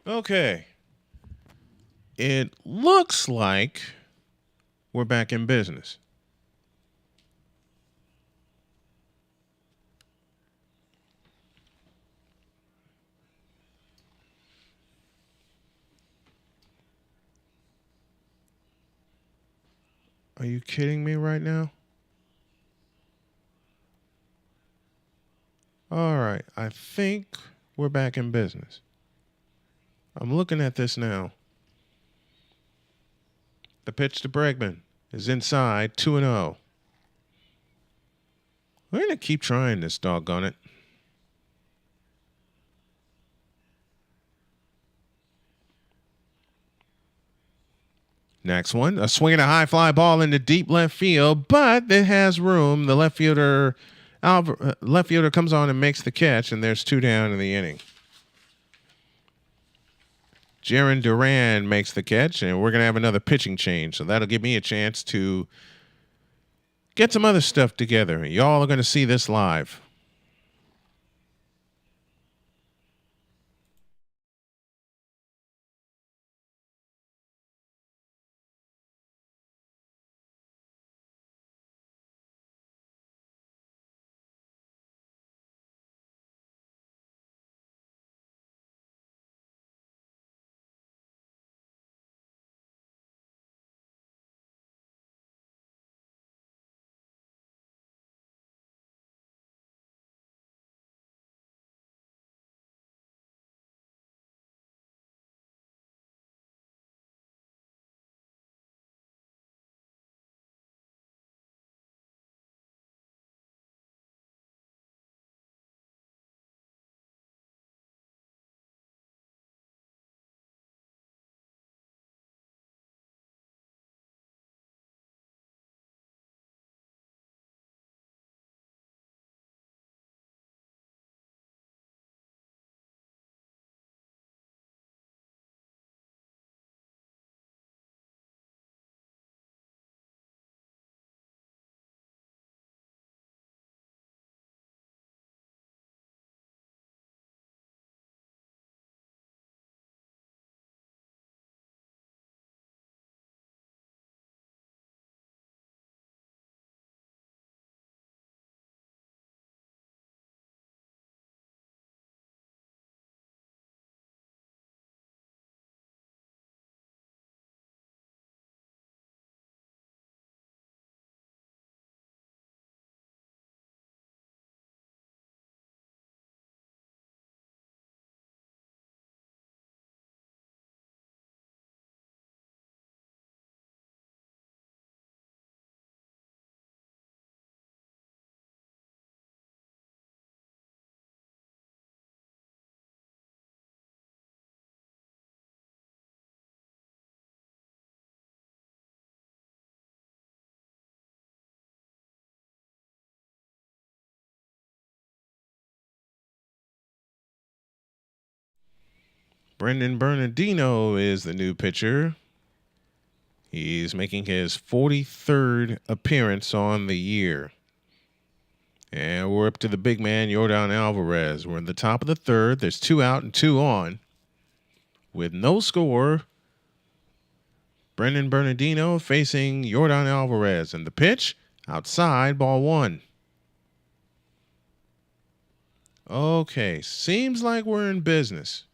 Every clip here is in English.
Okay. It looks like we're back in business. Are you kidding me right now? All right. I think we're back in business. I'm looking at this now. The pitch to Bregman is inside 2 and 0. We're going to keep trying this, doggone it. Next one, a swing and a high fly ball into deep left field, but it has room. The left fielder comes on and makes the catch, and there's 2 down in the inning. Jaron Duran makes the catch, and we're going to have another pitching change. So that'll give me a chance to get some other stuff together. Y'all are going to see this live. Brendan Bernardino is the new pitcher. He's making his 43rd appearance on the year. And we're up to the big man, Yordan Alvarez. We're in the top of the third. There's 2 out and 2 on. With no score, Brendan Bernardino facing Yordan Alvarez. And the pitch, outside, ball 1. Okay, seems like we're in business.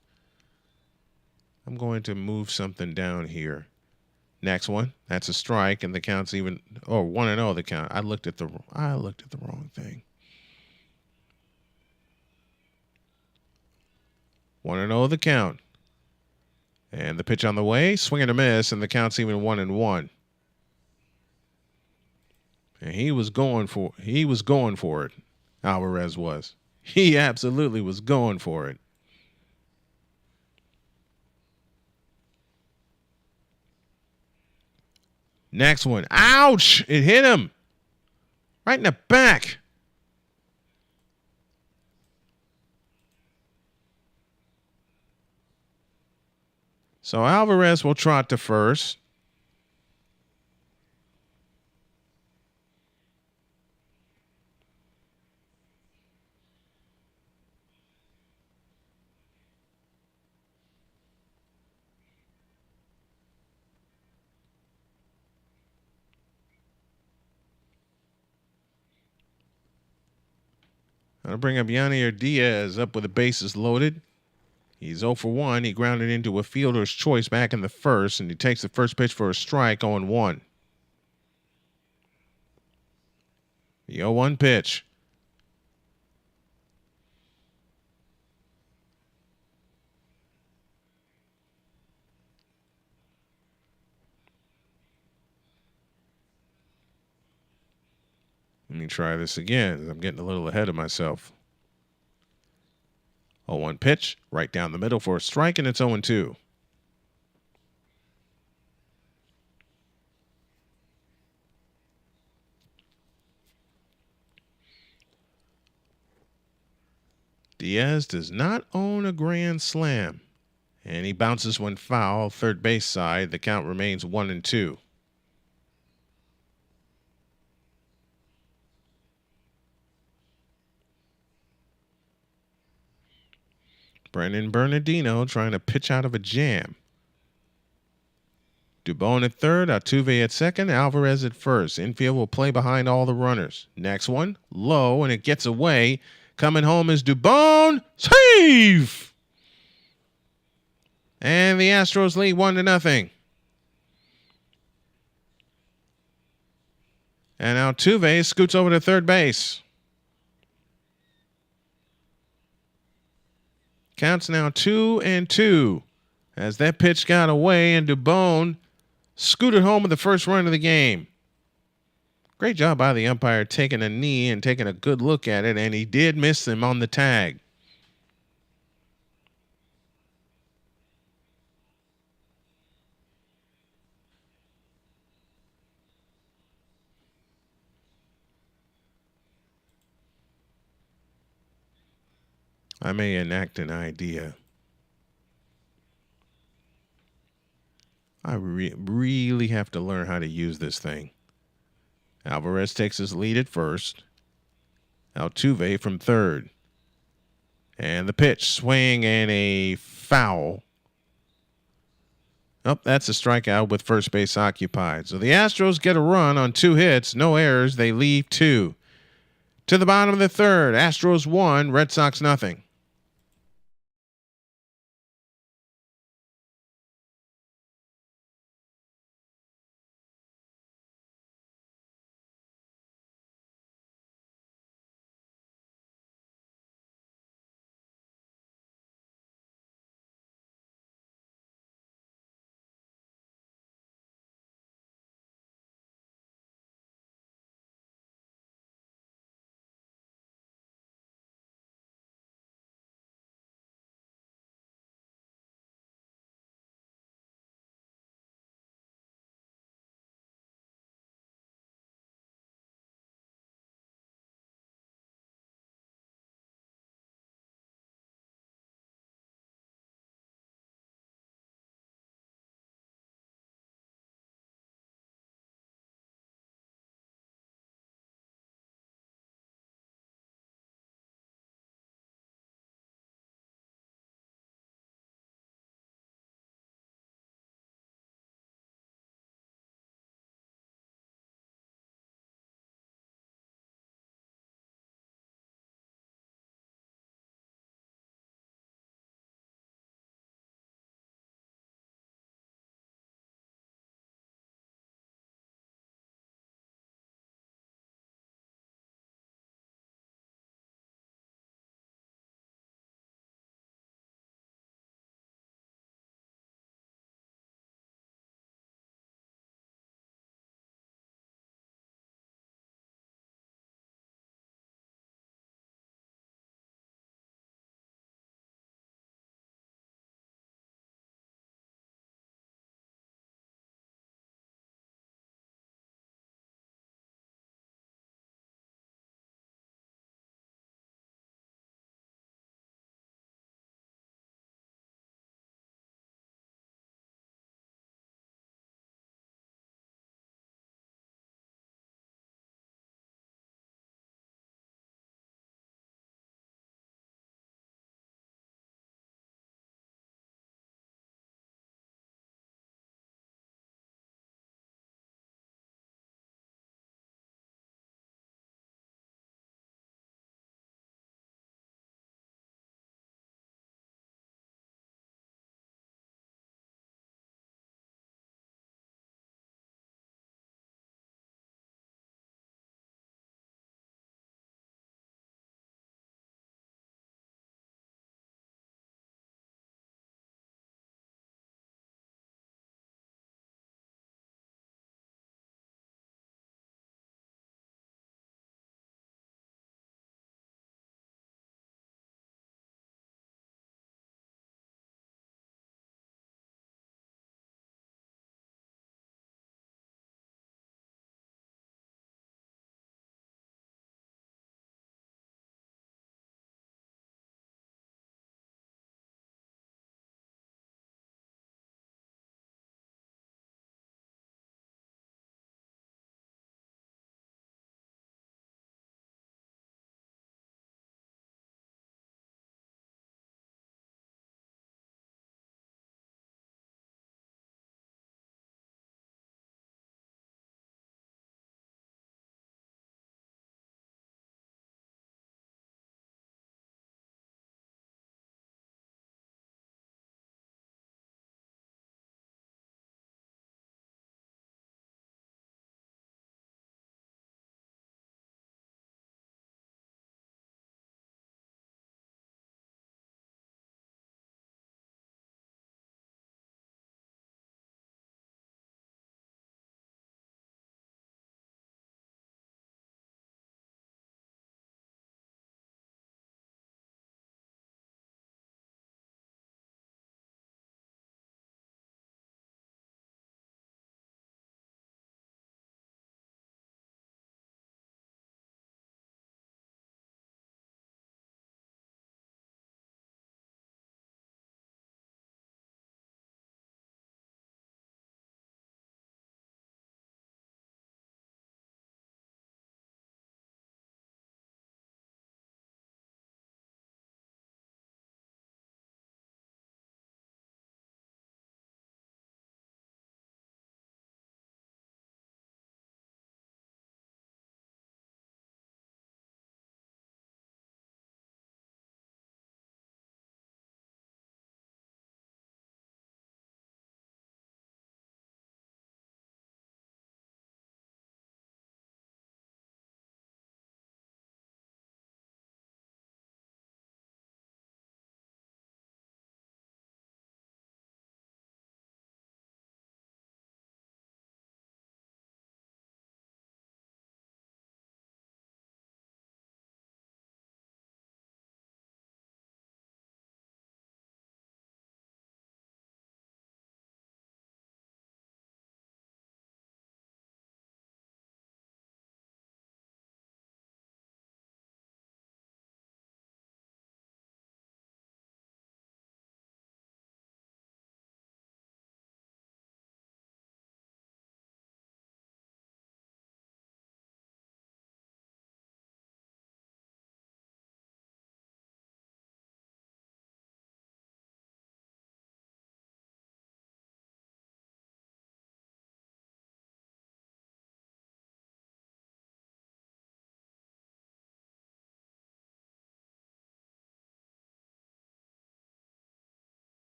I'm going to move something down here. Next one, that's a strike, and the count's even 1-0 the count. I looked at the wrong thing. 1-0 the count. And the pitch on the way, swing and a miss, and the count's even 1-1. And he was going for it. Alvarez was. He absolutely was going for it. Next one. Ouch! It hit him. Right in the back. So Alvarez will trot to first. I'll bring up Yanier Diaz up with the bases loaded. He's 0 for 1. He grounded into a fielder's choice back in the first, and he takes the first pitch for a strike on 1. The 0-1 pitch. Let me try this again. I'm getting a little ahead of myself. 0-1 pitch, right down the middle for a strike, and it's 0-2. Diaz does not own a grand slam, and he bounces one foul, third base side. The count remains 1-2. Brennan Bernardino trying to pitch out of a jam. Dubon at third, Altuve at second, Alvarez at first. Infield will play behind all the runners. Next one, low, and it gets away. Coming home is Dubon. Save! And the Astros lead 1-0. And Altuve scoots over to third base. Counts now 2-2 as that pitch got away and Dubon scooted home with the first run of the game. Great job by the umpire taking a knee and taking a good look at it, and he did miss him on the tag. I may enact an idea. I really have to learn how to use this thing. Alvarez takes his lead at first. Altuve from third. And the pitch, swing and a foul. Oh, that's a strikeout with first base occupied. So the Astros get a run on 2 hits, no errors. They leave 2. To the bottom of the third, Astros 1, Red Sox 0.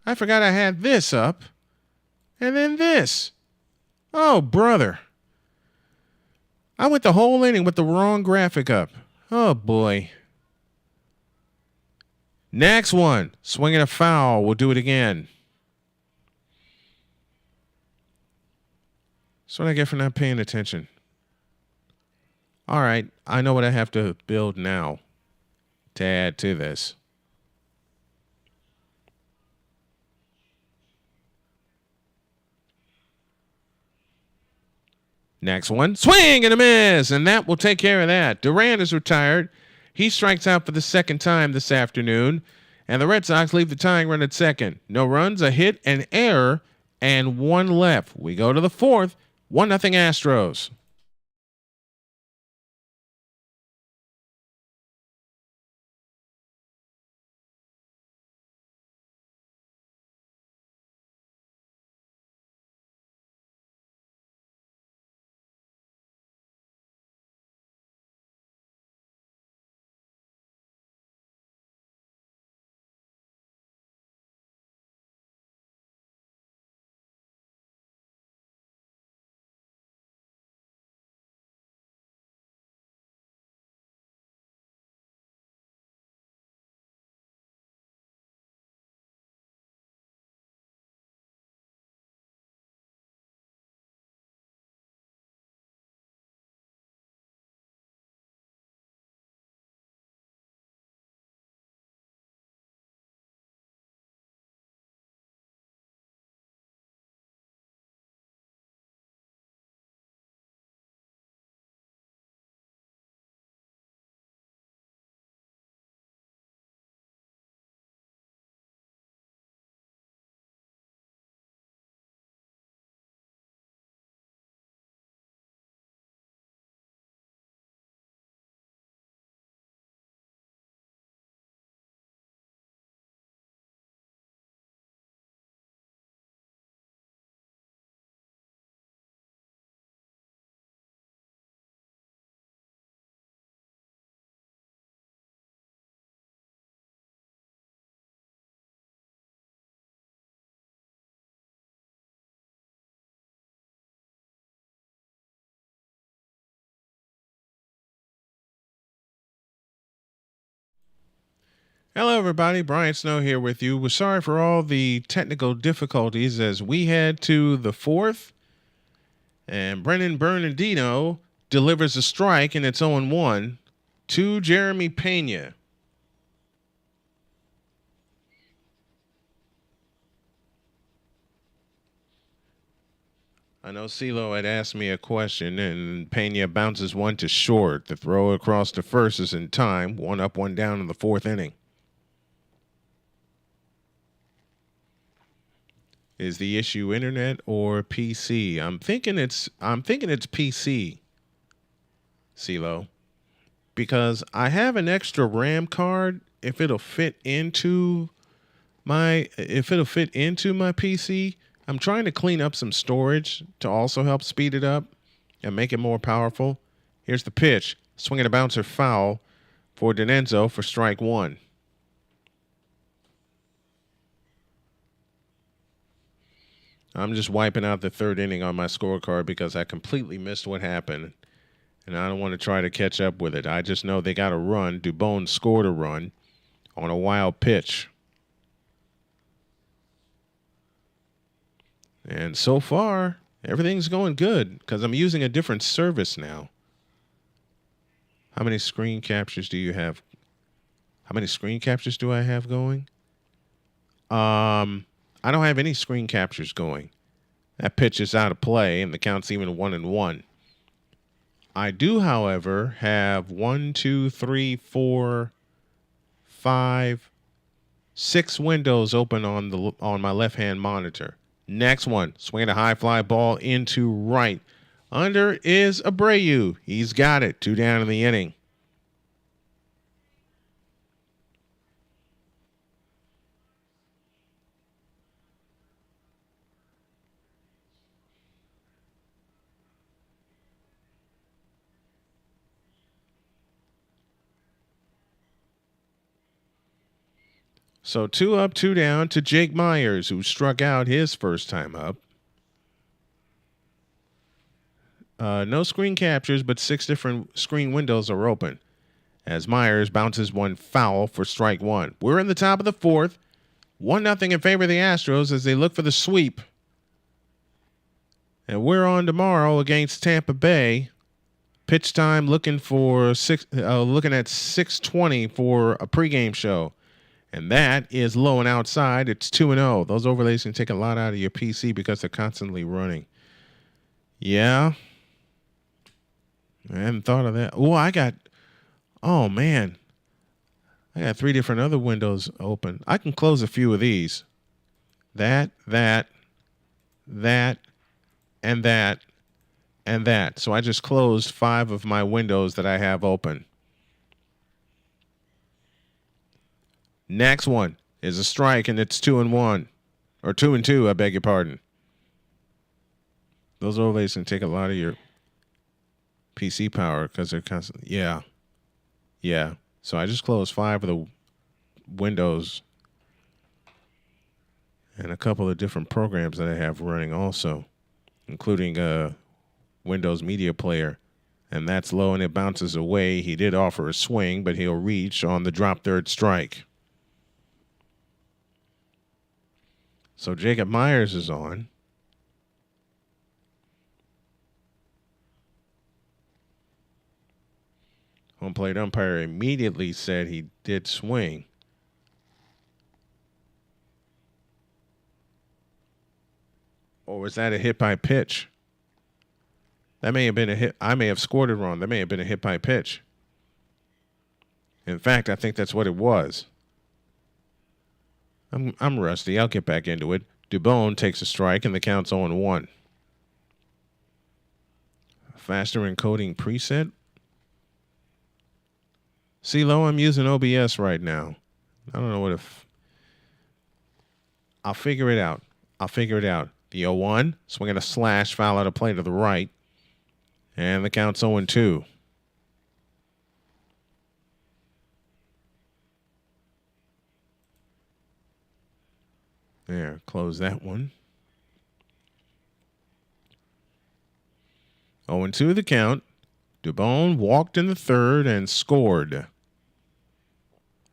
I forgot I had this up. And then this. Oh, brother. I went the whole inning with the wrong graphic up. Oh, boy. Next one. Swinging a foul. We'll do it again. That's what I get for not paying attention. All right. I know what I have to build now to add to this. Next one, swing and a miss, and that will take care of that. Durant is retired. He strikes out for the second time this afternoon, and the Red Sox leave the tying run at second. No runs, a hit, an error, and one left. We go to the fourth, 1-0 Astros. Hello, everybody. Brian Snow here with you. We're sorry for all the technical difficulties as we head to the fourth. And Brennan Bernardino delivers a strike, and it's 0-1 to Jeremy Pena. I know CeeLo had asked me a question, and Pena bounces one to short. The throw across to first is in time. 1 up, 1 down in the fourth inning. Is the issue internet or PC? I'm thinking it's PC, CeeLo, because I have an extra RAM card. If it'll fit into my PC, I'm trying to clean up some storage to also help speed it up and make it more powerful. Here's the pitch. Swinging a bouncer foul for D'Annunzio for strike one. I'm just wiping out the third inning on my scorecard because I completely missed what happened, and I don't want to try to catch up with it. I just know they got a run. Dubon scored a run on a wild pitch. And so far, everything's going good because I'm using a different service now. How many screen captures do you have? How many screen captures do I have going? I don't have any screen captures going. That pitch is out of play, and the count's even 1-1. I do, however, have 1, 2, 3, 4, 5, 6 windows open on my left-hand monitor. Next one, swinging a high fly ball into right. Under is Abreu. He's got it. 2 down in the inning. So 2 up, 2 down to Jake Myers, who struck out his first time up. No screen captures, but 6 different screen windows are open as Myers bounces one foul for strike 1. We're in the top of the 4th. 1-0 in favor of the Astros as they look for the sweep. And we're on tomorrow against Tampa Bay. Pitch time looking at 6:20 for a pregame show. And that is low and outside. It's 2-0. Those overlays can take a lot out of your PC because they're constantly running. Yeah. I hadn't thought of that. Oh man. I got 3 different other windows open. I can close a few of these. That, and that, and that. So I just closed 5 of my windows that I have open. Next one is a strike, and it's 2-1. Or 2-2, I beg your pardon. Those overlays can take a lot of your PC power because they're constantly. Yeah. So I just closed 5 of the windows and a couple of different programs that I have running also, including Windows Media Player. And that's low and it bounces away. He did offer a swing, but he'll reach on the drop third strike. So Jacob Myers is on. Home plate umpire immediately said he did swing. Or was that a hit by pitch? That may have been a hit. I may have scored it wrong. That may have been a hit by pitch. In fact, I think that's what it was. I'm rusty. I'll get back into it. Dubon takes a strike, and the count's 0-1. Faster encoding preset. CeeLo, I'm using OBS right now. I don't know what if. I'll figure it out. The 0-1, swinging a slash, foul out of play to the right. And the count's 0-2. There, close that one. 0-2 the count. Dubon walked in the third and scored.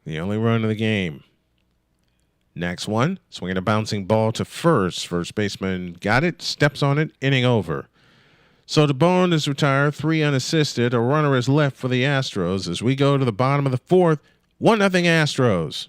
The only run of the game. Next one, swinging a bouncing ball to first. First baseman got it, steps on it, inning over. So Dubon is retired, 3 unassisted. A runner is left for the Astros as we go to the bottom of the 4th. 1-0 Astros.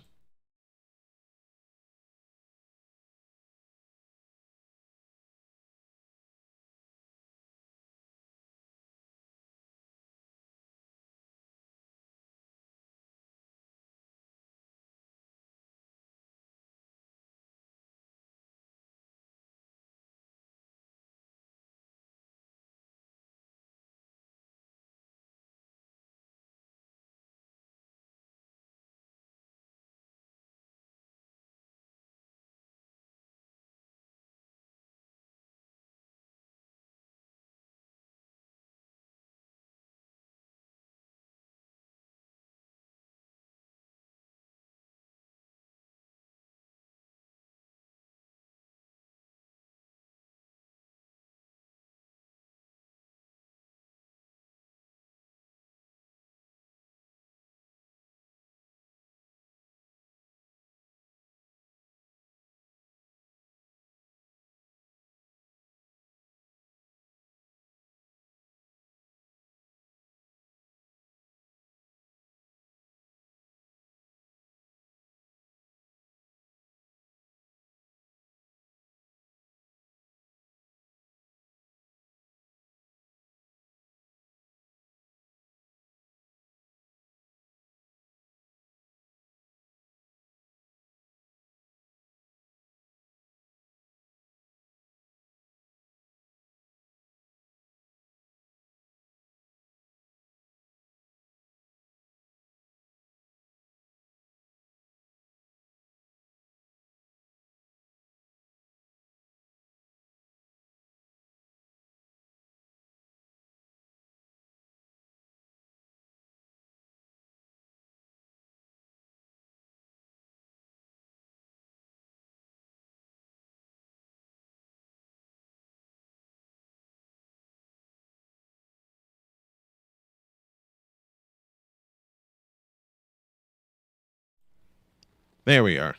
There we are.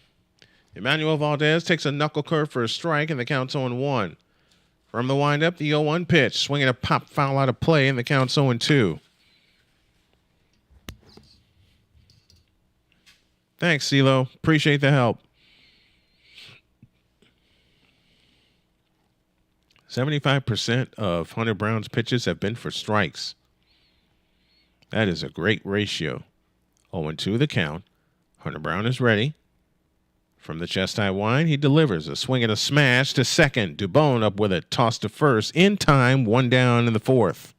Emmanuel Valdez takes a knuckle curve for a strike, and the count's 0-1. From the windup, the 0-1 pitch, swinging a pop foul out of play, and the count's 0-2. Thanks, CeeLo. Appreciate the help. 75% of Hunter Brown's pitches have been for strikes. That is a great ratio. 0-2 the count. Hunter Brown is ready. From the chest high wind, he delivers a swing and a smash to second. Dubon up with a toss to first. In time, 1 down in the 4th.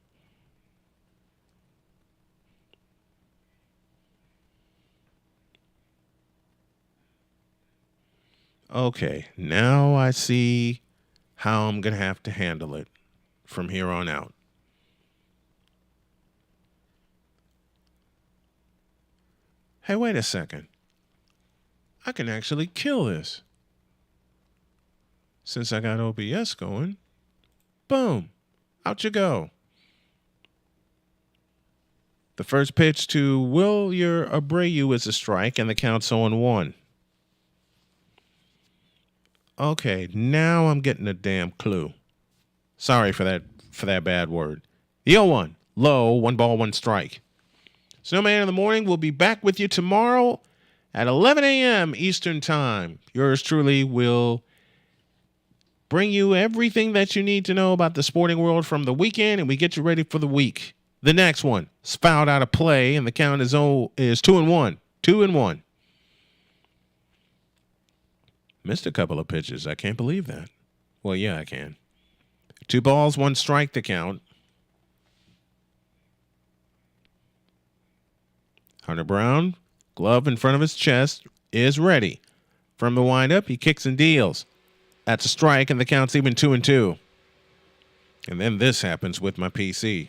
Okay, now I see how I'm going to have to handle it from here on out. Hey, wait a second. I can actually kill this. Since I got OBS going. Boom. Out you go. The first pitch to Wilyer Abreu is a strike, and the count's 0-1. Okay, now I'm getting a damn clue. Sorry for that bad word. The 0-1. Low, 1 ball, 1 strike. Snowman in the morning will be back with you tomorrow at 11 a.m. Eastern Time. Yours truly will bring you everything that you need to know about the sporting world from the weekend, and we get you ready for the week. The next one is fouled out of play, and the count is 2-1. 2-1. Missed a couple of pitches. I can't believe that. Well, yeah, I can. 2 balls, 1 strike to count. Hunter Brown, glove in front of his chest, is ready. From the windup, he kicks and deals. That's a strike, and the count's even 2-2. And then this happens with my PC.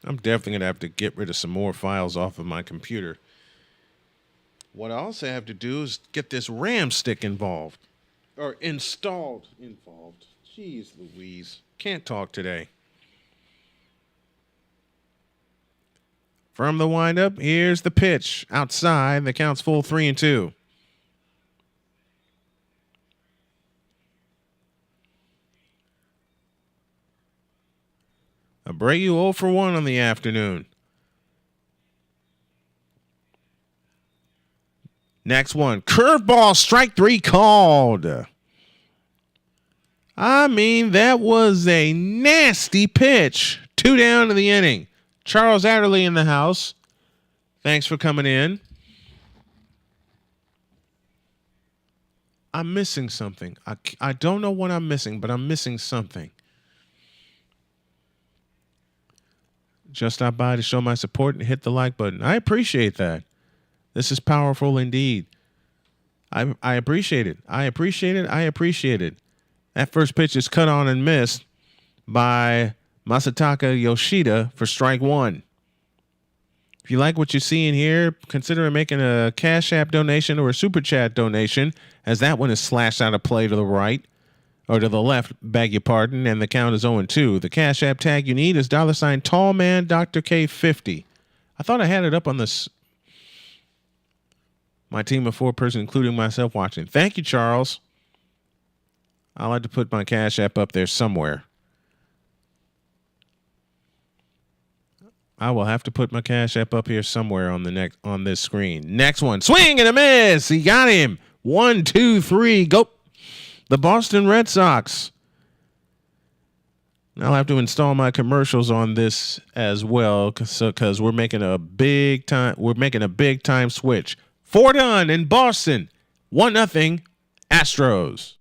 I'm definitely going to have to get rid of some more files off of my computer. What I also have to do is get this RAM stick involved. Or installed. Involved. Jeez Louise. Can't talk today. From the windup, here's the pitch. Outside, the count's full 3-2. Abreu 0 for 1 on the afternoon. Next one, curveball, strike 3 called. I mean, that was a nasty pitch. 2 down in the inning. Charles Adderley in the house. Thanks for coming in. I'm missing something. I don't know what I'm missing, but I'm missing something. Just stop by to show my support and hit the like button. I appreciate that. This is powerful indeed. I appreciate it. I appreciate it. I appreciate it. That first pitch is cut on and missed by Masataka Yoshida for strike 1. If you like what you see in here, consider making a Cash App donation or a Super Chat donation, as that one is slashed out of play to the right. Or to the left, beg your pardon, and the count is 0-2. The Cash App tag you need is $ Tallman Dr. K50. I thought I had it up on this. My team of 4 persons, including myself, watching. Thank you, Charles. I'll have to put my Cash App up there somewhere. I will have to put my Cash App up here somewhere on this screen. Next one, swing and a miss. He got him. 1, 2, 3, go. The Boston Red Sox. I'll have to install my commercials on this as well, because we're making a big time switch. 4 done in Boston. 1-0 Astros.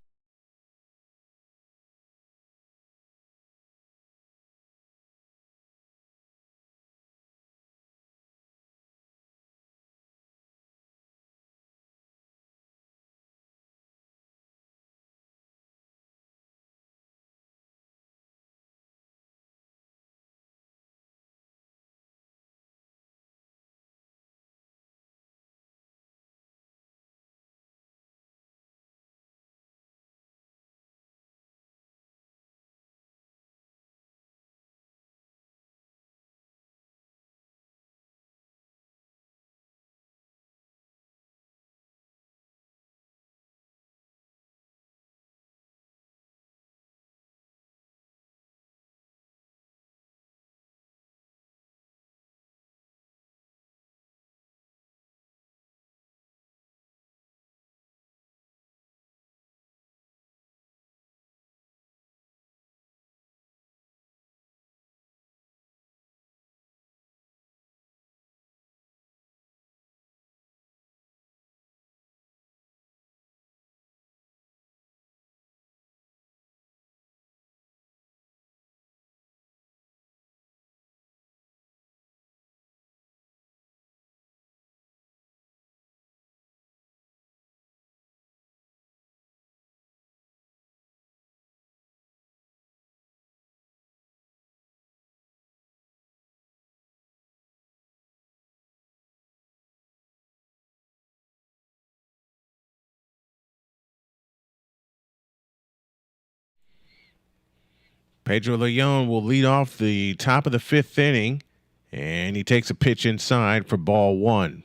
Pedro Leon will lead off the top of the fifth inning, and he takes a pitch inside for ball one.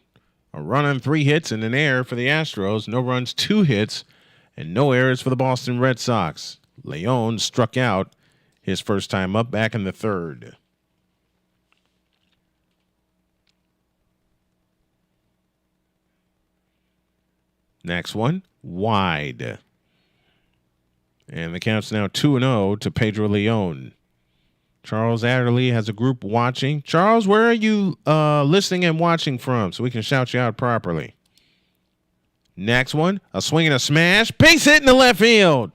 A run on 3 hits and an error for the Astros. No runs, 2 hits, and no errors for the Boston Red Sox. Leon struck out his first time up back in the third. Next one, wide. And the count's now 2-0 to Pedro Leon. Charles Adderley has a group watching. Charles, where are you listening and watching from so we can shout you out properly? Next one, a swing and a smash. Base hit in the left field.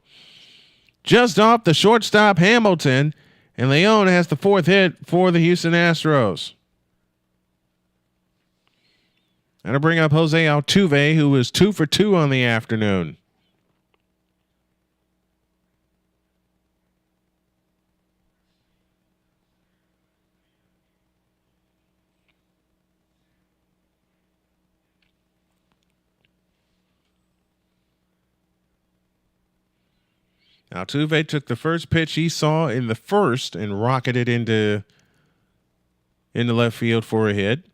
Just off the shortstop Hamilton. And Leon has the 4th hit for the Houston Astros. And to bring up Jose Altuve, who was 2 for 2 on the afternoon. Altuve took the first pitch he saw in the first and rocketed into left field for a hit.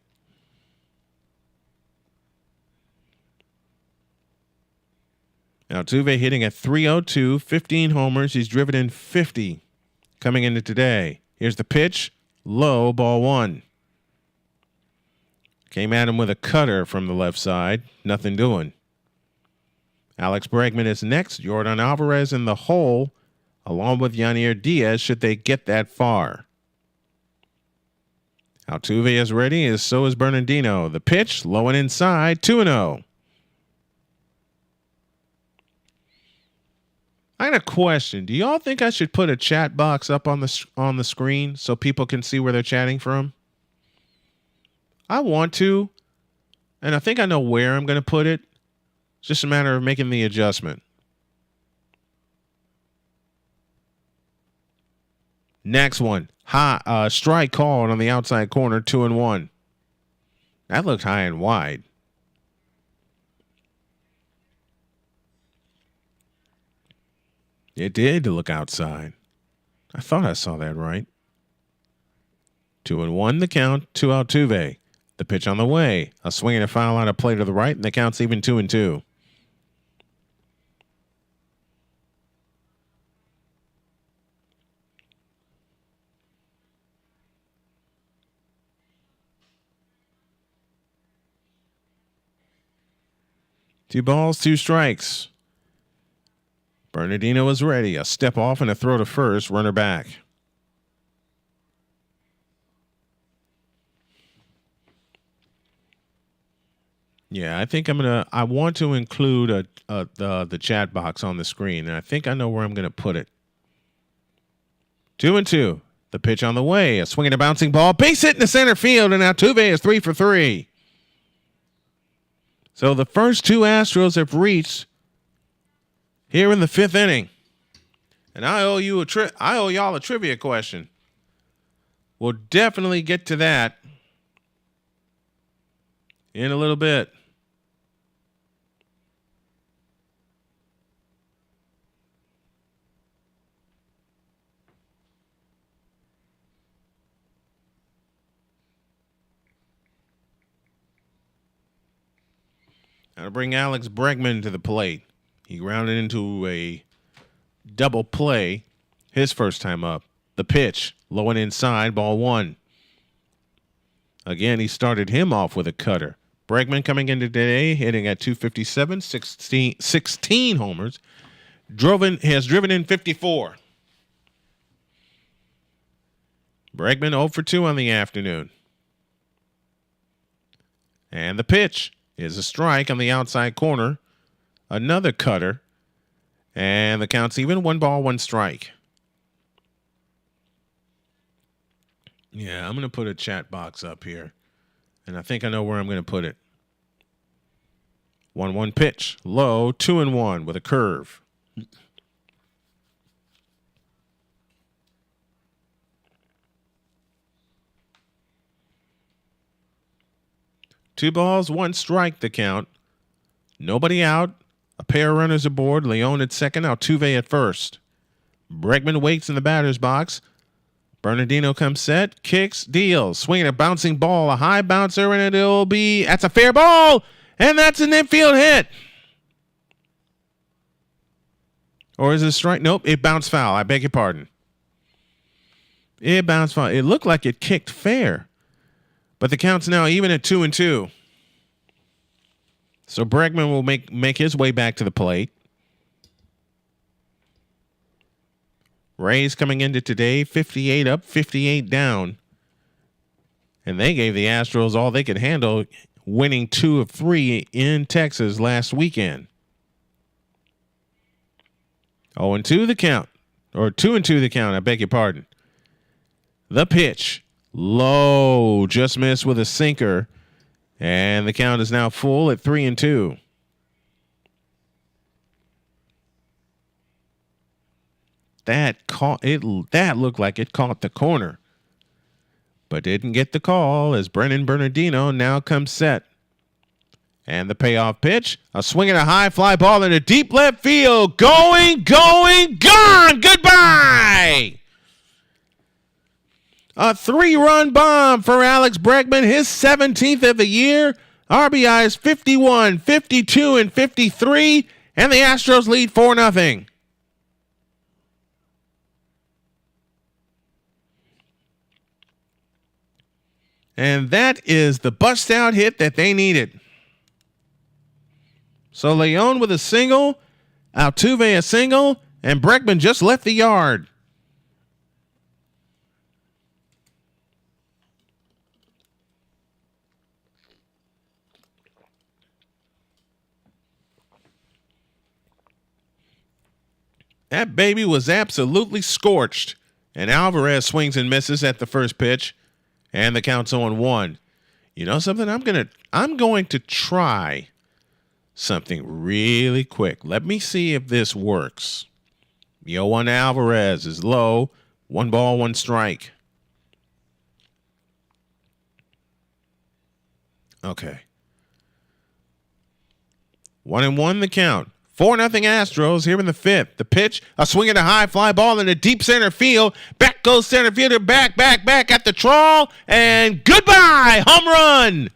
Altuve hitting at .302, 15 homers. He's driven in 50 coming into today. Here's the pitch. Low, ball one. Came at him with a cutter from the left side. Nothing doing. Alex Bregman is next. Jordan Alvarez in the hole, along with Yanier Diaz, should they get that far. Altuve is ready, as so is Bernardino. The pitch, low and inside, 2-0. I got a question. Do y'all think I should put a chat box up on the screen so people can see where they're chatting from? I want to, and I think I know where I'm going to put it. It's just a matter of making the adjustment. Next one. Strike called on the outside corner, 2-1. That looked high and wide. It did look outside. I thought I saw that right. 2-1 the count to Altuve. The pitch on the way. A swing and a foul on a play to the right, and the count's even 2-2. Two balls, 2 strikes. Bernardino is ready. A step off and a throw to first. Runner back. Yeah, I think I want to include the chat box on the screen, and I think I know where I'm gonna put it. 2-2. The pitch on the way. A swing and a bouncing ball. Base hit in the center field, and Altuve is 3 for 3. So the first 2 Astros have reached here in the 5th inning. And I owe y'all a trivia question. We'll definitely get to that in a little bit. Now to bring Alex Bregman to the plate. He grounded into a double play his first time up. The pitch, low and inside, ball one. Again, he started him off with a cutter. Bregman coming into today, hitting at .257, 16 homers. Has driven in 54. Bregman 0 for 2 on the afternoon. And the pitch is a strike on the outside corner. Another cutter. And the count's even. 1 ball, 1 strike. Yeah, I'm going to put a chat box up here. And I think I know where I'm going to put it. 1-1 pitch. Low, 2-1 with a curve. Two balls, 1 strike the count. Nobody out. A pair of runners aboard. Leon at second. Altuve at first. Bregman waits in the batter's box. Bernardino comes set, kicks, deals, swinging a bouncing ball, a high bouncer, and it'll be, that's a fair ball, and that's an infield hit. Or is it a strike? Nope, it bounced foul. I beg your pardon. It bounced foul. It looked like it kicked fair, but the count's now even at 2-2. So Bregman will make his way back to the plate. Rays coming into today, 58 up, 58 down. And they gave the Astros all they could handle, winning 2 of 3 in Texas last weekend. 0-2 the count. Or 2-2 the count, I beg your pardon. The pitch. Low. Just missed with a sinker. And the count is now full at 3-2. That looked like it caught the corner, but didn't get the call as Brennan Bernardino now comes set. And the payoff pitch, a swing and a high fly ball in a deep left field. Going, gone. Goodbye. A 3-run bomb for Alex Bregman, his 17th of the year. RBIs 51, 52, and 53, and the Astros lead 4-0. And that is the bust-out hit that they needed. So Leon with a single, Altuve a single, and Bregman just left the yard. That baby was absolutely scorched. And Alvarez swings and misses at the first pitch. And the count's 0-1. You know something? I'm going to try something really quick. Let me see if this works. The 0-1 Alvarez is low. 1 ball, 1 strike. Okay. 1-1 the count. 4-0 Astros here in the 5th. The pitch, a swing and a high fly ball in the deep center field. Back goes center fielder, back at the trawl, and goodbye, home run.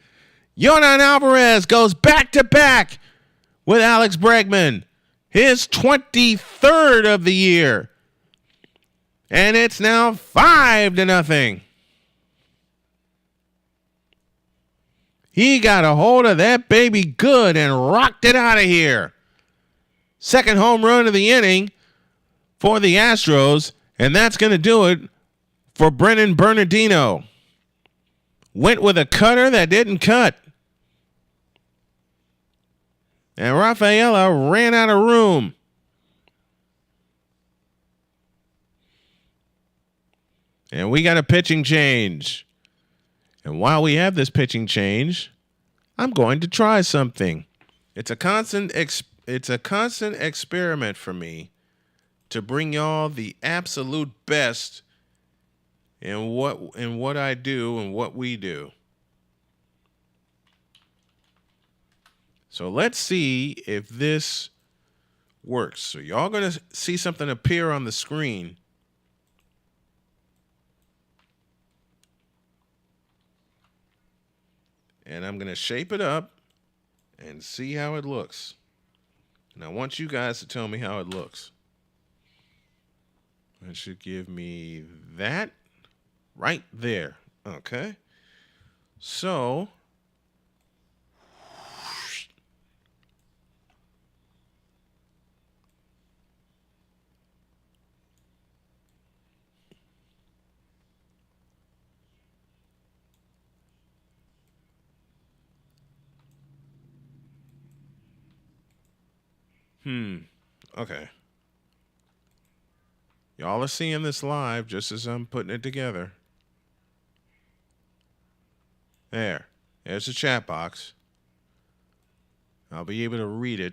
Yordan Alvarez goes back-to-back with Alex Bregman, his 23rd of the year. And it's now 5-0. He got a hold of that baby good and rocked it out of here. Second home run of the inning for the Astros, and that's going to do it for Brennan Bernardino. Went with a cutter that didn't cut. And Rafaela ran out of room. And we got a pitching change. And while we have this pitching change, I'm going to try something. It's a constant experiment for me to bring y'all the absolute best in what I do and what we do. So let's see if this works. So y'all going to see something appear on the screen. And I'm going to shape it up and see how it looks. And I want you guys to tell me how it looks. That should give me that right there. Okay. So okay. Y'all are seeing this live just as I'm putting it together. There's the chat box. I'll be able to read it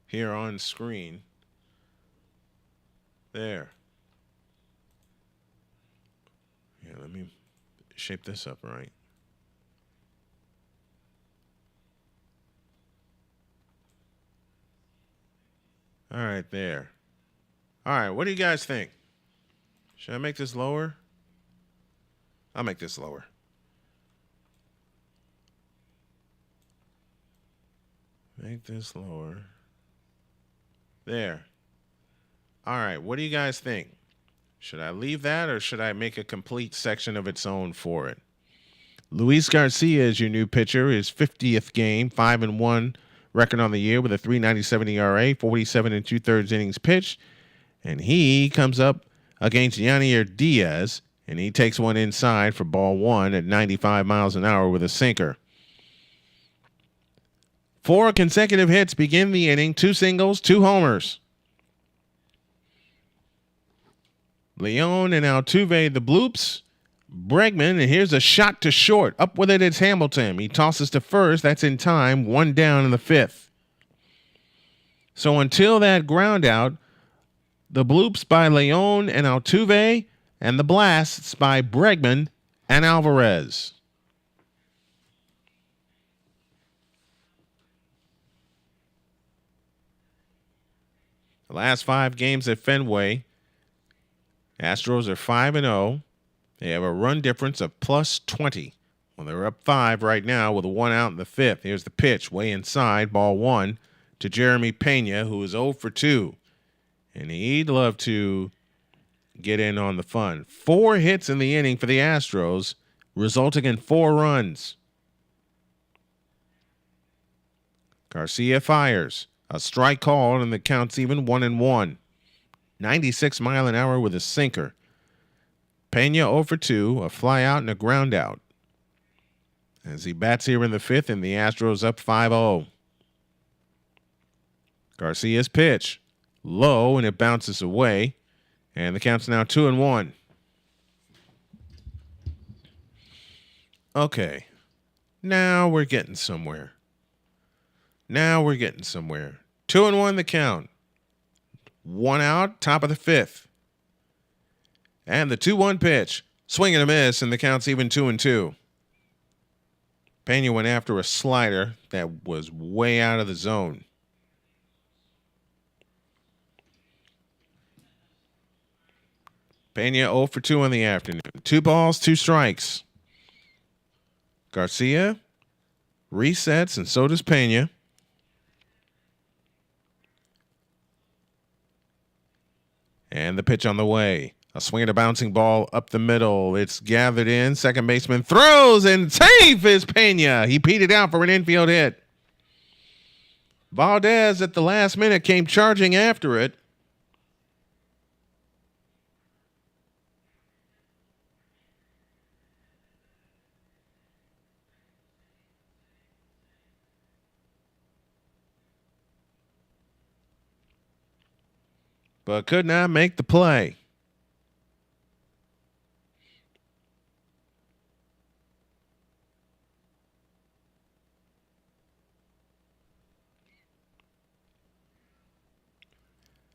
here on screen. There. Yeah, let me shape this up right. All right, there. All right, what do you guys think? Should I make this lower? I'll make this lower. Make this lower. There. All right, what do you guys think? Should I leave that or should I make a complete section of its own for it? Luis Garcia is your new pitcher. His 50th game, 5-1 record on the year with a 3.97 ERA, 47 and 2/3 innings pitched. And he comes up against Yanier Diaz, and he takes one inside for ball one at 95 miles an hour with a sinker. 4 consecutive hits begin the inning, 2 singles, 2 homers. Leon and Altuve, the bloops. Bregman, and here's a shot to short. Up with it, it's Hamilton. He tosses to first. That's in time. 1 down in the 5th. So until that ground out, the bloops by Leon and Altuve, and the blasts by Bregman and Alvarez. The last 5 games at Fenway, Astros are 5-0. They have a run difference of plus 20. Well, they're up 5 right now with 1 out in the 5th. Here's the pitch, way inside, ball 1 to Jeremy Pena, who is 0 for 2. And he'd love to get in on the fun. 4 hits in the inning for the Astros, resulting in 4 runs. Garcia fires. A strike called, and the count's even 1-1. 96 mile an hour with a sinker. Pena 0 for 2, a fly out and a ground out. As he bats here in the 5th, and the Astros up 5-0. Garcia's pitch. Low, and it bounces away. And the count's now 2-1. Okay. Now we're getting somewhere. 2-1 the count. 1 out, top of the 5th. And the 2-1 pitch. Swing and a miss, and the count's even 2-2. Pena went after a slider that was way out of the zone. Pena 0 for 2 in the afternoon. 2 balls, 2 strikes. Garcia resets, and so does Pena. And the pitch on the way. A swing and a bouncing ball up the middle. It's gathered in. Second baseman throws, and safe is Pena. He peed it out for an infield hit. Valdez at the last minute came charging after it. But could not make the play.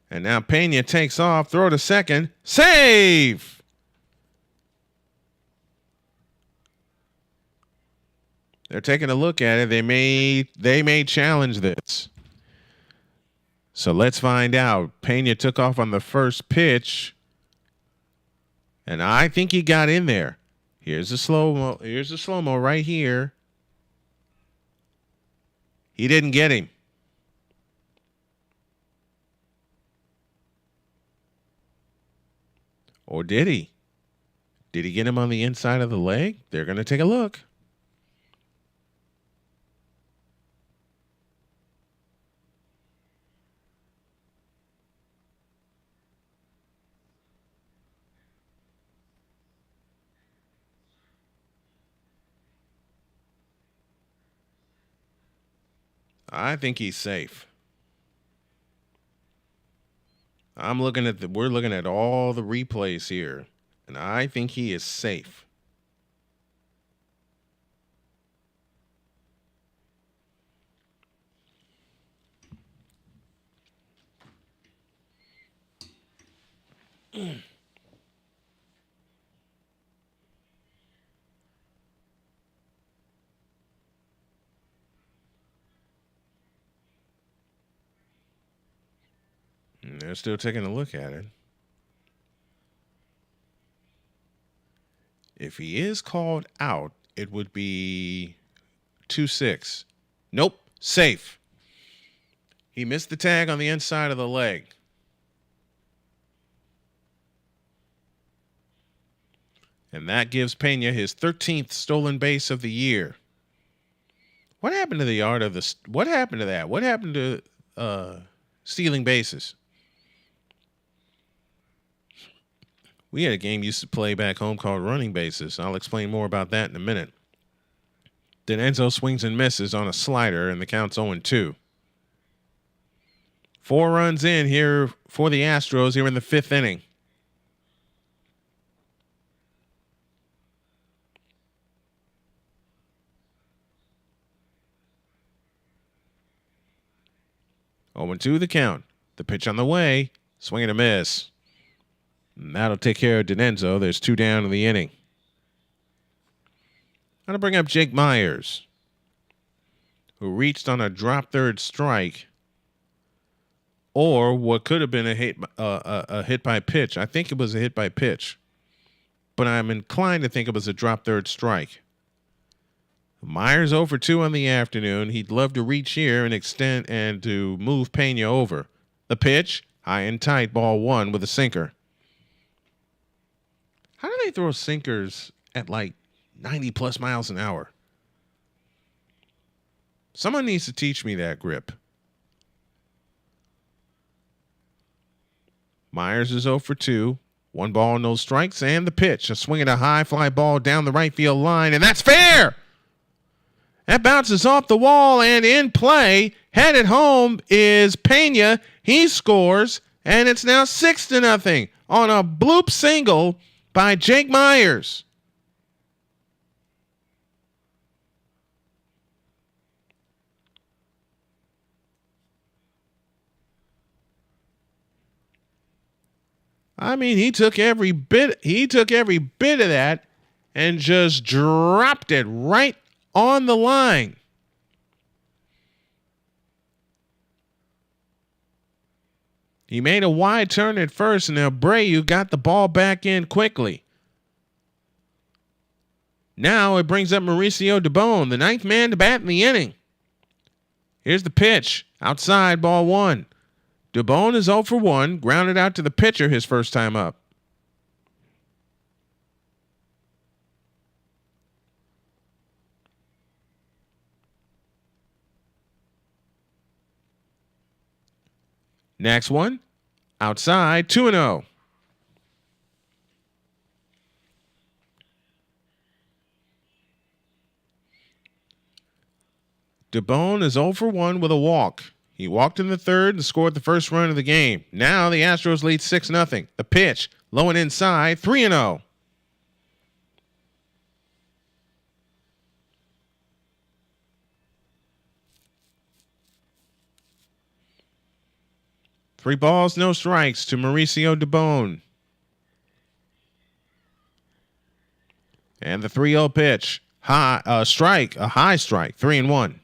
And now Pena takes off, throw to second, save! They're taking a look at it. They may challenge this. So let's find out. Pena took off on the first pitch, and I think he got in there. Here's the slow-mo. Here's the slow-mo right here. He didn't get him. Or did he? Did he get him on the inside of the leg? They're going to take a look. I think he's safe. We're looking at all the replays here, and I think he is safe. They're still taking a look at it. If he is called out, it would be 2-6. Nope, safe. He missed the tag on the inside of the leg. And that gives Pena his 13th stolen base of the year. What happened to the art of the? What happened to that? What happened to stealing bases? We had a game used to play back home called running bases. I'll explain more about that in a minute. Then Enzo swings and misses on a slider, and the count's 0-2. 4 runs in here for the Astros here in the 5th inning. Oh, 0-2 the count. The pitch on the way. Swing and a miss. And that'll take care of Denenzo. There's 2 down in the inning. I'm going to bring up Jake Myers, who reached on a drop third strike, or what could have been a hit by pitch. I think it was a hit by pitch, but I'm inclined to think it was a drop third strike. Myers 0 for 2 on the afternoon. He'd love to reach here and extend and to move Pena over. The pitch, high and tight, ball 1 with a sinker. How do they throw sinkers at like 90 plus miles an hour? Someone needs to teach me that grip. Myers is 0 for 2. 1 ball, no strikes, and the pitch. A swing at a high fly ball down the right field line, and that's fair! That bounces off the wall and in play. Headed home is Pena. He scores, and it's now 6-0 on a bloop single by Jake Myers. I mean, he took every bit of that and just dropped it right on the line. He made a wide turn at first, and Abreu got the ball back in quickly. Now it brings up Mauricio Dubon, the 9th man to bat in the inning. Here's the pitch. Outside, ball 1. Dubon is 0 for 1, grounded out to the pitcher his first time up. Next one, outside, 2-0. Dubon is 0 for 1 with a walk. He walked in the 3rd and scored the first run of the game. Now the Astros lead 6-0. The pitch, low and inside, 3-0. Three balls, no strikes to Mauricio Dubon. And the 3-0 pitch. A high strike, 3-1.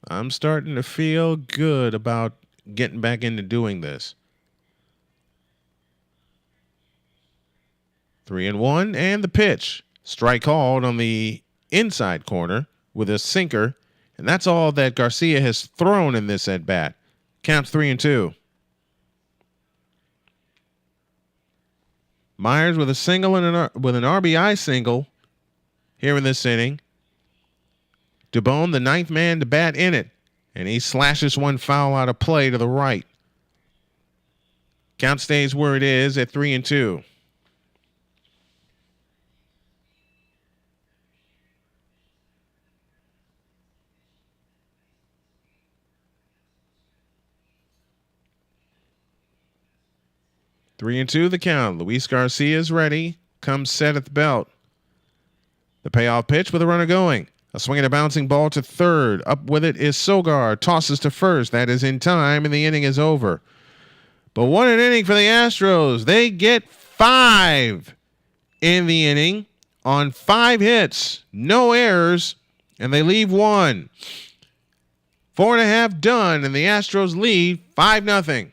I'm starting to feel good about getting back into doing this. 3-1, and the pitch. Strike called on the inside corner with a sinker. And that's all that Garcia has thrown in this at bat. Counts 3-2. Myers with a single and with an RBI single here in this inning. Dubon, the 9th man to bat in it, and he slashes one foul out of play to the right. Count stays where it is at 3-2. Three and two, the count. Luis Garcia is ready. Comes set at the belt. The payoff pitch with a runner going. A swing and a bouncing ball to 3rd. Up with it is Sogar. Tosses to 1st. That is in time, and the inning is over. But what an inning for the Astros. They get 5 in the inning on 5 hits. No errors, and they leave 1. 4.5 done, and the Astros lead 5-0.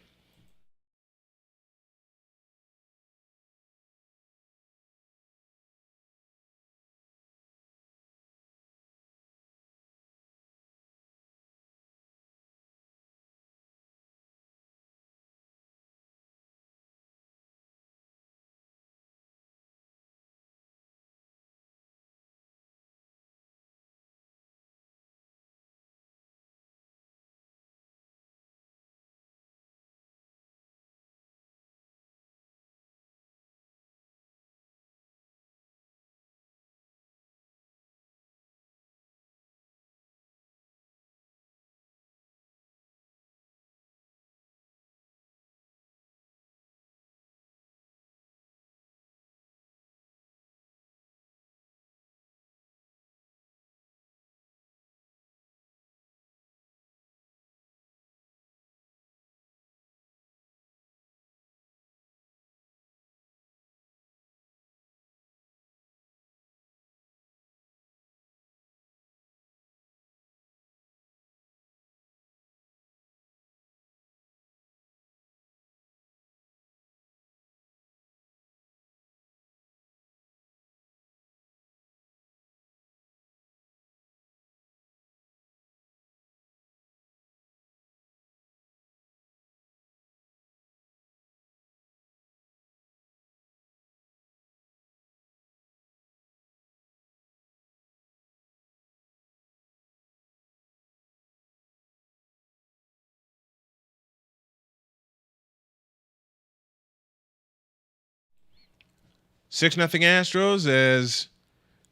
Six nothing Astros as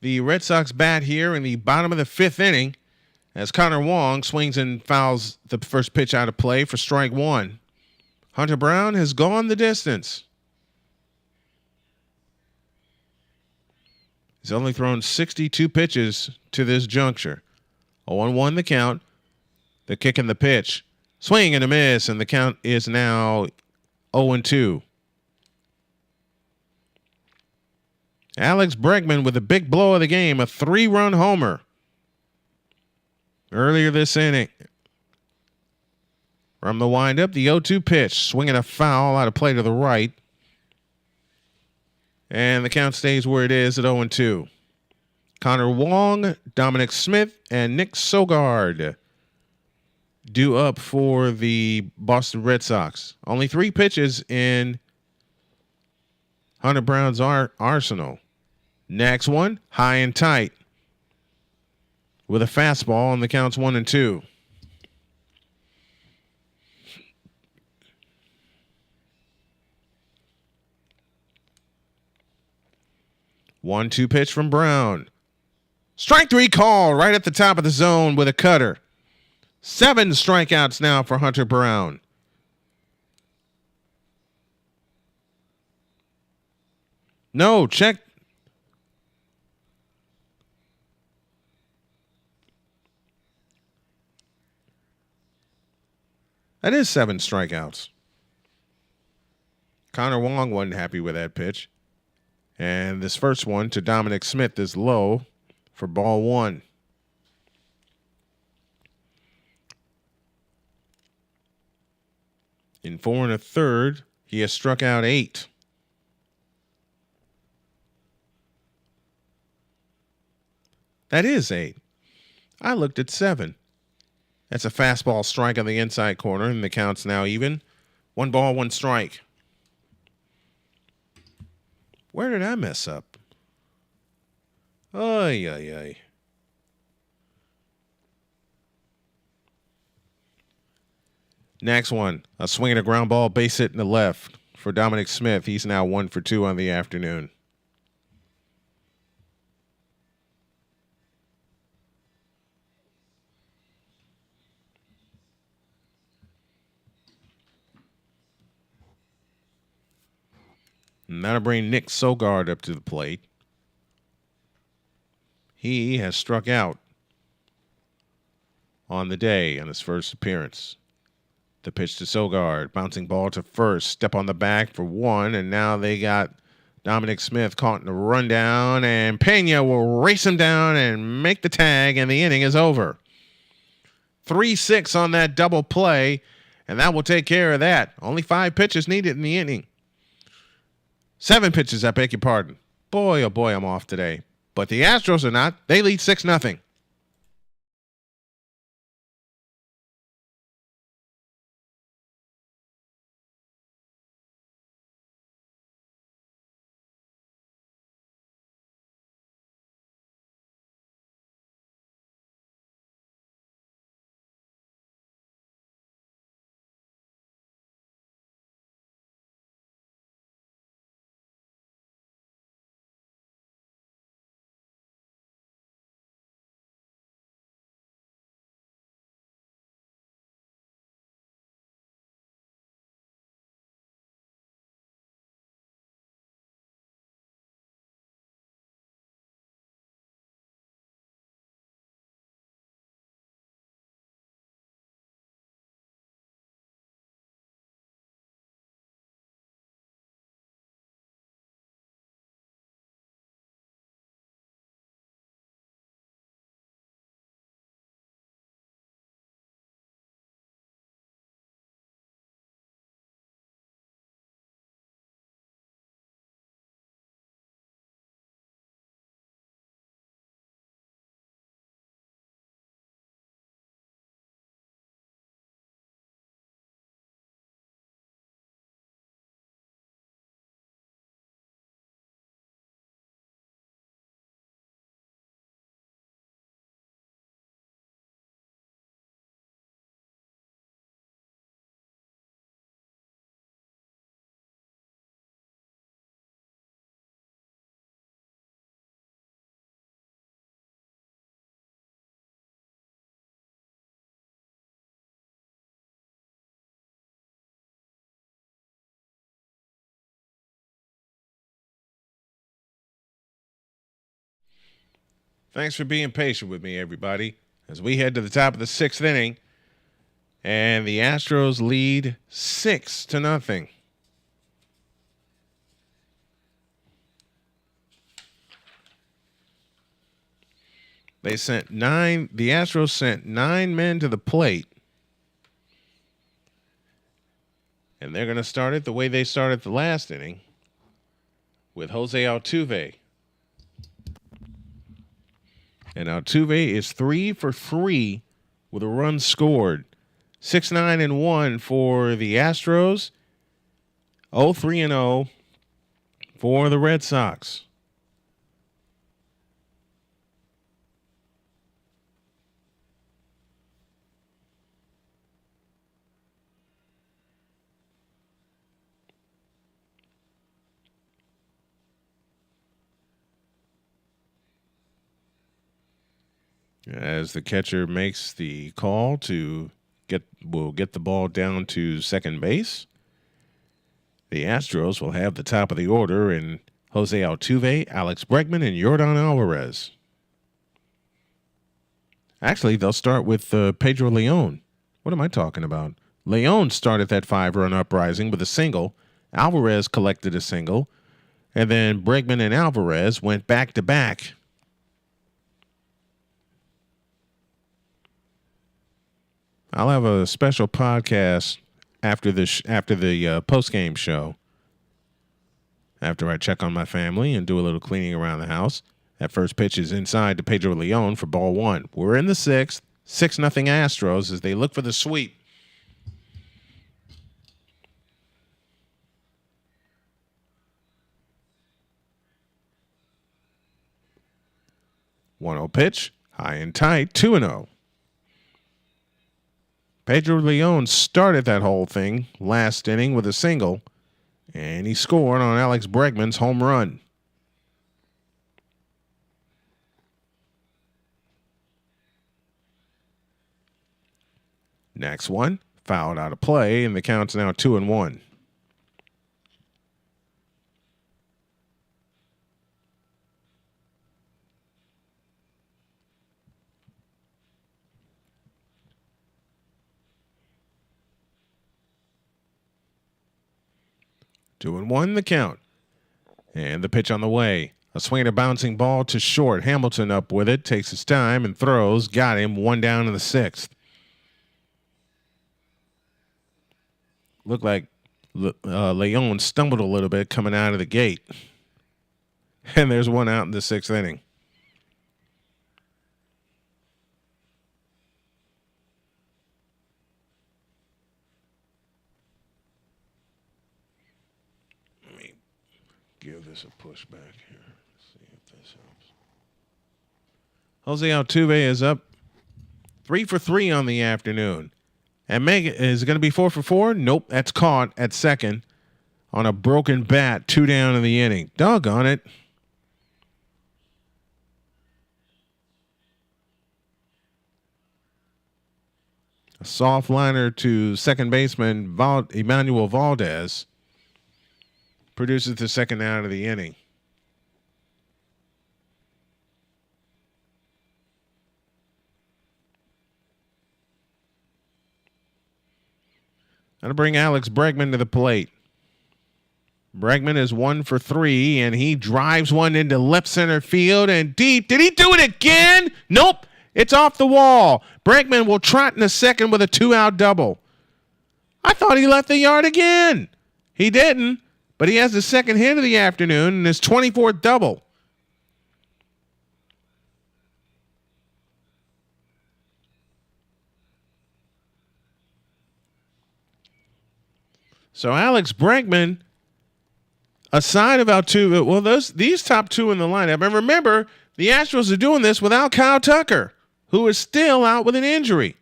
the Red Sox bat here in the bottom of the 5th inning as Connor Wong swings and fouls the first pitch out of play for strike 1. Hunter Brown has gone the distance. He's only thrown 62 pitches to this juncture. 0-1 the count. The kick and the pitch. Swing and a miss, and the count is now 0-2. Alex Bregman with a big blow of the game, a 3-run homer earlier this inning. From the windup, the 0-2 pitch, swinging a foul out of play to the right. And the count stays where it is at 0-2. Connor Wong, Dominic Smith, and Nick Sogard due up for the Boston Red Sox. Only 3 pitches in Hunter Brown's arsenal. Next one, high and tight with a fastball, and the count's 1-2. One-two pitch from Brown. Strike 3 call right at the top of the zone with a cutter. 7 strikeouts now for Hunter Brown. No, check. That is 7 strikeouts. Connor Wong wasn't happy with that pitch. And this first one to Dominic Smith is low for ball 1. In 4 1/3, he has struck out 8. That is 8. I looked at 7. That's a fastball strike on the inside corner, and the count's now even. 1 ball, 1 strike. Where did I mess up? Ay, ay, ay. Next one, a swing and a ground ball, base hit in the left for Dominic Smith. He's now 1 for 2 on the afternoon. Now to bring Nick Sogard up to the plate. He has struck out on the day on his first appearance. The pitch to Sogard, bouncing ball to first, step on the back for 1, and now they got Dominic Smith caught in a rundown, and Pena will race him down and make the tag, and the inning is over. 3-6 on that double play, and that will take care of that. Only 5 pitches needed in the inning. 7 pitches, I beg your pardon. Boy, oh boy, I'm off today. But the Astros are not. They lead 6-0. Thanks for being patient with me, everybody, as we head to the top of the 6th inning, and the Astros lead 6-0. The Astros sent 9 men to the plate. And they're going to start it the way they started the last inning, with Jose Altuve. And Altuve is 3 for 3 with a run scored. 6-9-1 for the Astros. 0-3-0 for the Red Sox. As the catcher makes the call to get the ball down to second base, the Astros will have the top of the order in Jose Altuve, Alex Bregman, and Yordan Alvarez. Actually, they'll start with Pedro Leon. What am I talking about? Leon started that 5-run uprising with a single. Alvarez collected a single. And then Bregman and Alvarez went back-to-back. I'll have a special podcast after the post-game show. After I check on my family and do a little cleaning around the house. That first pitch is inside to Pedro Leon for ball 1. We're in the 6th. 6-0 Astros as they look for the sweep. One-0 pitch, high and tight, 2-0. Pedro Leon started that whole thing last inning with a single, and he scored on Alex Bregman's home run. Next one, fouled out of play, and the count's now 2-1. Two and one, the count. And the pitch on the way. A swing and a bouncing ball to short. Hamilton up with it, takes his time and throws. Got him, 1 down in the 6th. looked like Leon stumbled a little bit coming out of the gate. And there's one out in the 6th inning. Let me give this a push back here. See if this helps. Jose Altuve is up 3 for 3 on the afternoon. And Meg is going to be 4 for 4. Nope, that's caught at second on a broken bat, 2 down in the inning. Doggone it. A soft liner to second baseman Emmanuel Valdez produces the second out of the inning. Going to bring Alex Bregman to the plate. Bregman is 1 for 3, and he drives one into left center field and deep. Did he do it again? Nope. It's off the wall. Bregman will trot in the second with a 2-out double. I thought he left the yard again. He didn't, but he has the second hit of the afternoon and his 24th double. So Alex Bregman, aside of Altuve, well, these top two in the lineup, and remember, the Astros are doing this without Kyle Tucker, who is still out with an injury.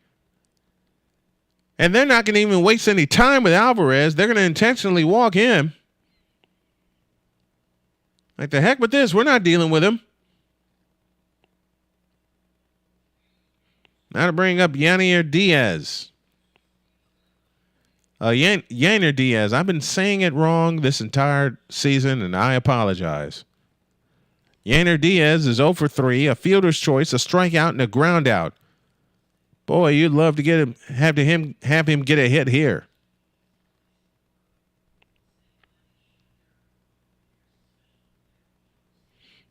And they're not going to even waste any time with Alvarez. They're going to intentionally walk him. Like, the heck with this. We're not dealing with him. Now to bring up Yainer Diaz. Yainer Diaz. I've been saying it wrong this entire season, and I apologize. Yainer Diaz is 0 for 3, a fielder's choice, a strikeout, and a ground out. Boy, you'd love to get him, have him get a hit here.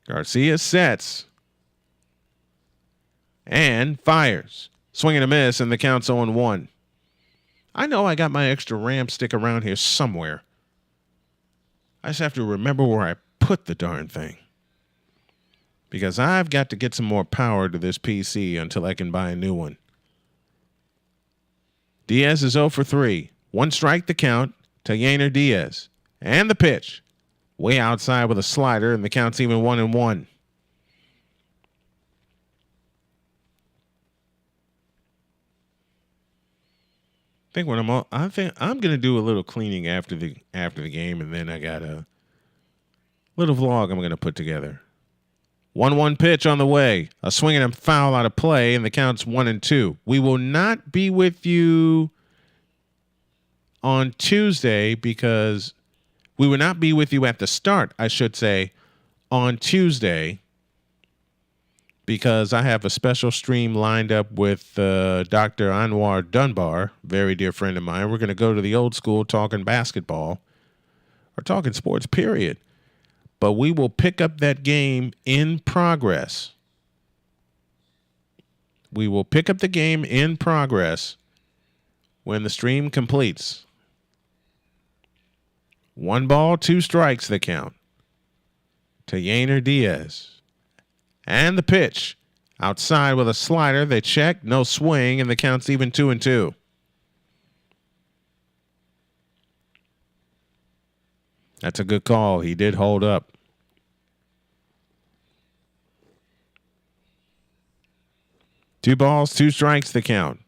Garcia sets and fires. Swing and a miss, and the count's 0-1. I know I got my extra RAM stick around here somewhere. I just have to remember where I put the darn thing. Because I've got to get some more power to this PC until I can buy a new one. Diaz is 0 for 3. 1 strike the count to Yainer Diaz. And the pitch. Way outside with a slider, and the count's even 1-1. I think I'm gonna do a little cleaning after the game, and then I got a little vlog I'm gonna put together. 1-1 pitch on the way. A swing and a foul out of play, and the count's 1-2. We will not be with you on Tuesday because we will not be with you at the start, I should say, on Tuesday because I have a special stream lined up with Dr. Anwar Dunbar, very dear friend of mine. We're going to go to the old school talking basketball or talking sports, period. But we will pick up that game in progress. We will pick up the game in progress when the stream completes. 1 ball, 2 strikes the count to Yainer Diaz. And the pitch. Outside with a slider. They check. No swing. And the count's even 2-2. That's a good call. He did hold up. Two balls, 2 strikes the count.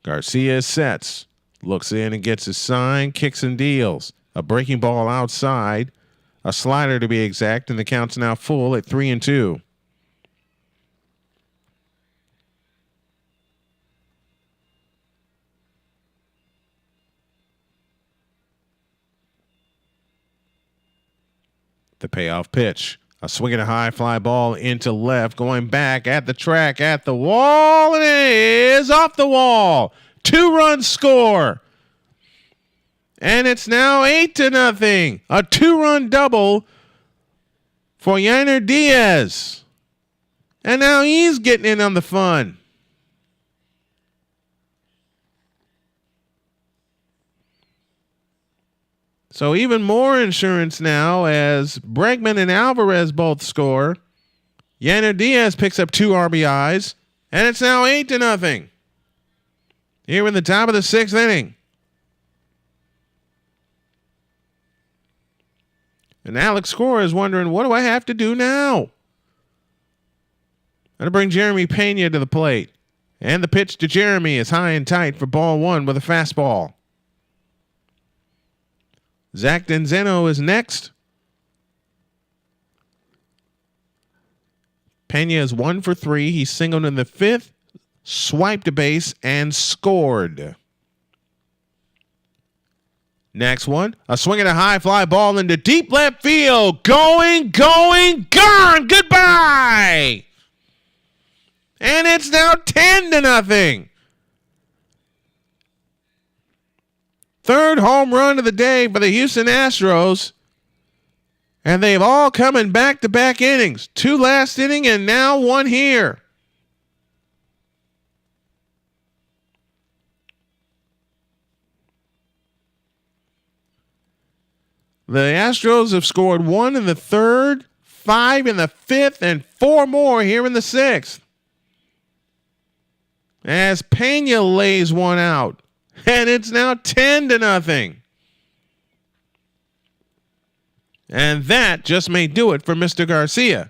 Garcia sets. Looks in and gets his sign. Kicks and deals. A breaking ball outside. A slider to be exact. And the count's now full at 3-2. The payoff pitch. A swing and a high fly ball into left. Going back at the track, at the wall. And it is off the wall. 2-run score. And it's now 8-0. A 2-run double for Yainer Diaz. And now he's getting in on the fun. So even more insurance now as Bregman and Alvarez both score. Yanner Diaz picks up 2 RBIs, and it's now 8-0. Here in the top of the 6th inning. And Alex Cora is wondering, what do I have to do now? I'm going to bring Jeremy Pena to the plate. And the pitch to Jeremy is high and tight for ball 1 with a fastball. Zach Denzeno is next. Pena is 1 for 3. He singled in the 5th, swiped a base, and scored. Next one, a swing and a high fly ball into deep left field. Going, gone. Goodbye. And it's now 10-0. Third home run of the day for the Houston Astros. And they've all come in back-to-back innings. 2 last inning and now 1 here. The Astros have scored 1 in the 3rd, 5 in the 5th, and 4 more here in the 6th. As Pena lays one out. And it's now 10-0. And that just may do it for Mr. Garcia.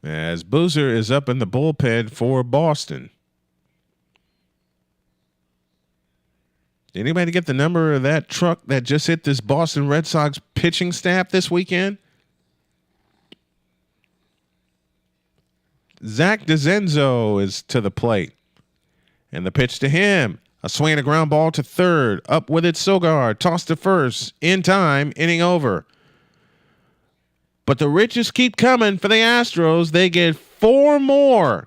As Boozer is up in the bullpen for Boston. Did anybody get the number of that truck that just hit this Boston Red Sox pitching staff this weekend? Zach DeZenzo is to the plate. And the pitch to him. A swing and a ground ball to third. Up with it, Sogard. Toss to first. In time. Inning over. But the riches keep coming for the Astros. They get 4 more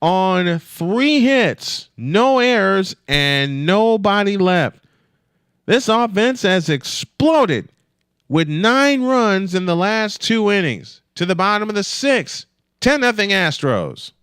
on 3 hits, no errors, and nobody left. This offense has exploded with 9 runs in the last 2 innings. To the bottom of the 6th, 10-0 Astros.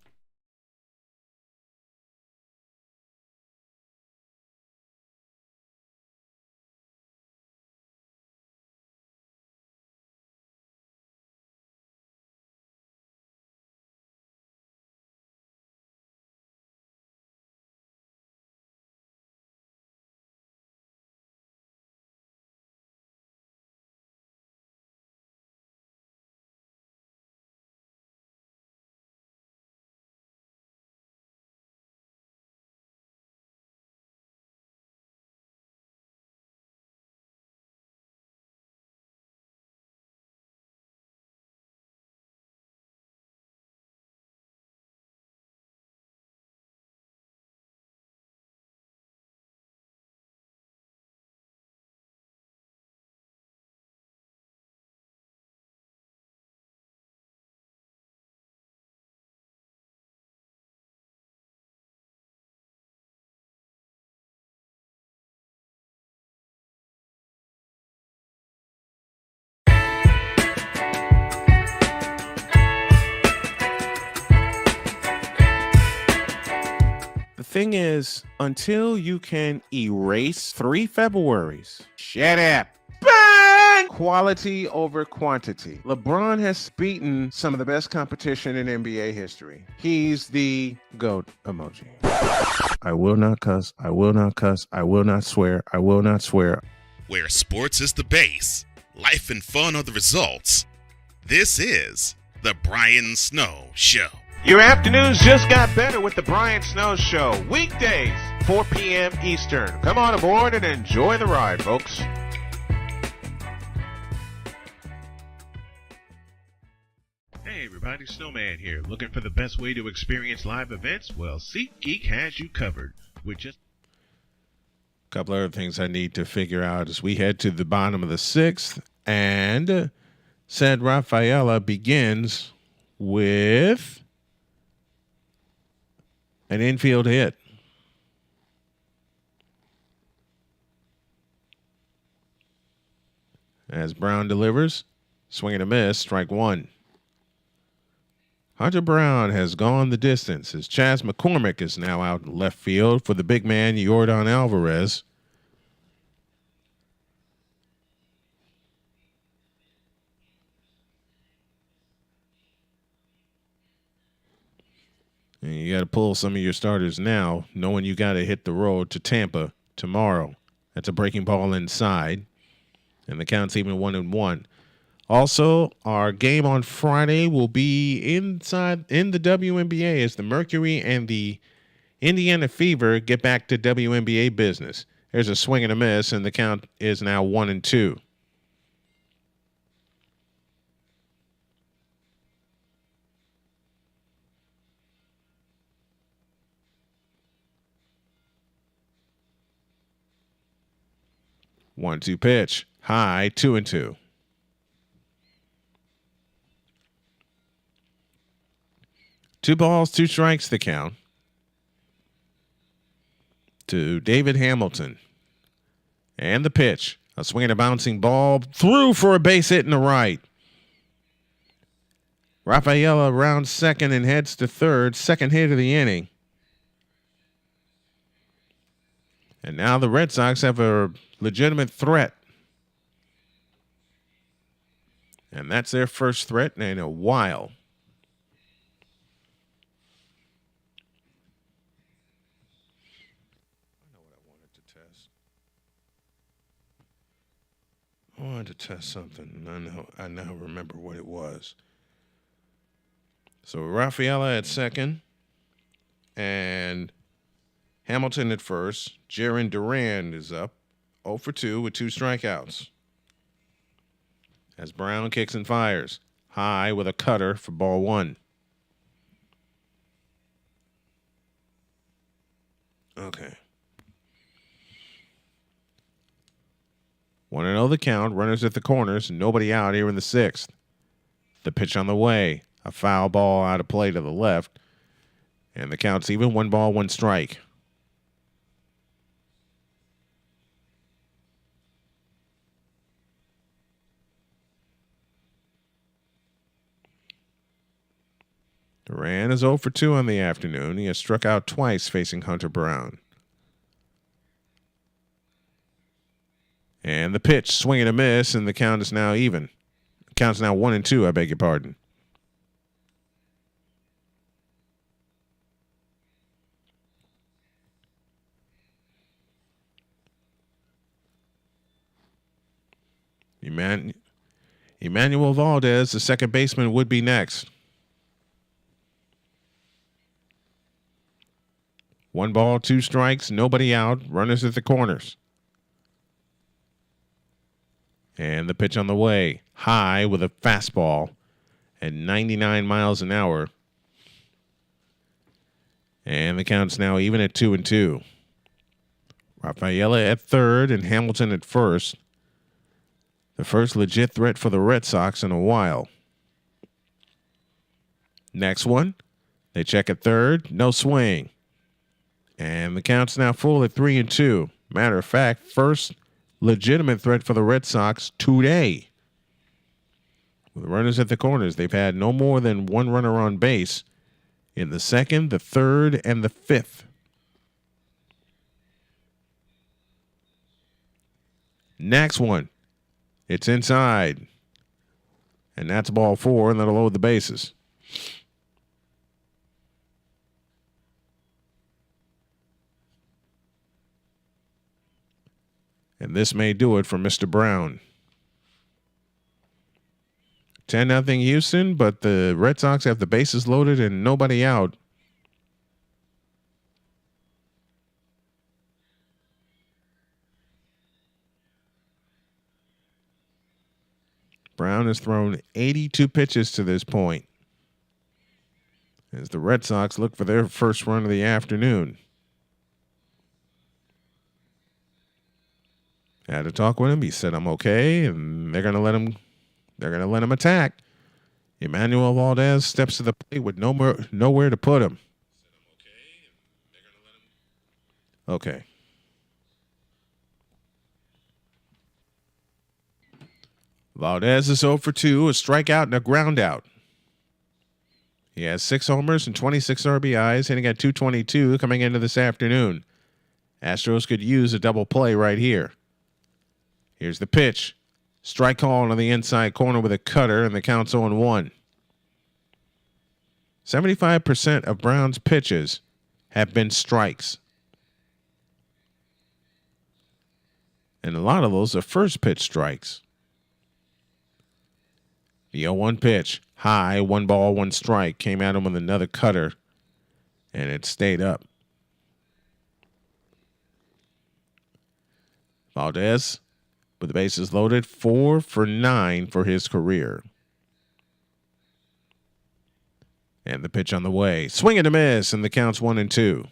The thing is, until you can erase 3 Februaries, shut up. Burn! Quality over quantity. LeBron has beaten some of the best competition in NBA history. He's the GOAT emoji. I will not cuss. I will not cuss. I will not swear. I will not swear. Where sports is the base, life and fun are the results. This is the Brian Snow Show. Your afternoons just got better with the Brian Snow Show. Weekdays, 4 p.m. Eastern. Come on aboard and enjoy the ride, folks. Hey everybody, Snowman here. Looking for the best way to experience live events? Well, SeatGeek has you covered. With just a couple other things I need to figure out as we head to the bottom of the 6th. And said Rafaela begins with an infield hit. As Brown delivers, swing and a miss, strike one. Hunter Brown has gone the distance as Chas McCormick is now out in left field for the big man, Yordan Alvarez. And you got to pull some of your starters now, knowing you got to hit the road to Tampa tomorrow. That's a breaking ball inside, and the count's even 1-1. Also, our game on Friday will be inside in the WNBA as the Mercury and the Indiana Fever get back to WNBA business. There's a swing and a miss, and the count is now 1-2. One-two pitch, high, 2-2. Two balls, two strikes, the count to David Hamilton. And the pitch, a swing and a bouncing ball through for a base hit in the right. Rafaela rounds second and heads to third, second hit of the inning. And now the Red Sox have a legitimate threat. And that's their first threat in a while. I wanted to test something. I now remember what it was. So Rafaela at second, and Hamilton at first. Jaron Duran is up 0 for 2 with 2 strikeouts. As Brown kicks and fires. High with a cutter for ball one. Okay. 1-0 the count. Runners at the corners. Nobody out here in the sixth. The pitch on the way. A foul ball out of play to the left. And the count's even. 1 ball, 1 strike. Duran is 0 for 2 on the afternoon. He has struck out twice facing Hunter Brown. And the pitch, swing and a miss, and the count is now even. The count's now 1-2, I beg your pardon. Emmanuel Valdez, the second baseman, would be next. 1 ball, 2 strikes, nobody out, runners at the corners. And the pitch on the way, high with a fastball at 99 miles an hour. And the count's now even at 2-2. Rafaela at third and Hamilton at first. The first legit threat for the Red Sox in a while. Next one, they check at third, no swing. And the count's now full at 3-2. Matter of fact, first legitimate threat for the Red Sox today. With the runners at the corners, they've had no more than 1 runner on base in the second, the third, and the fifth. Next one, it's inside. And that's ball 4, and that'll load the bases. And this may do it for Mr. Brown. 10-0 Houston, but the Red Sox have the bases loaded and nobody out. Brown has thrown 82 pitches to this point as the Red Sox look for their first run of the afternoon. Had to talk with him. He said, "I'm okay," and they're gonna let him attack. Emmanuel Valdez steps to the plate with nowhere to put him. Okay. Valdez is 0 for 2, a strikeout and a ground out. He has 6 homers and 26 RBIs, hitting at .222 coming into this afternoon. Astros could use a double play right here. Here's the pitch. Strike call on the inside corner with a cutter, and the count's 0-1. 75% of Brown's pitches have been strikes. And a lot of those are first pitch strikes. The 0-1 pitch, high, 1 ball, 1 strike, came at him with another cutter, and it stayed up. Valdez, with the bases loaded, 4 for 9 for his career. And the pitch on the way. Swing and a miss, and the count's 1-2.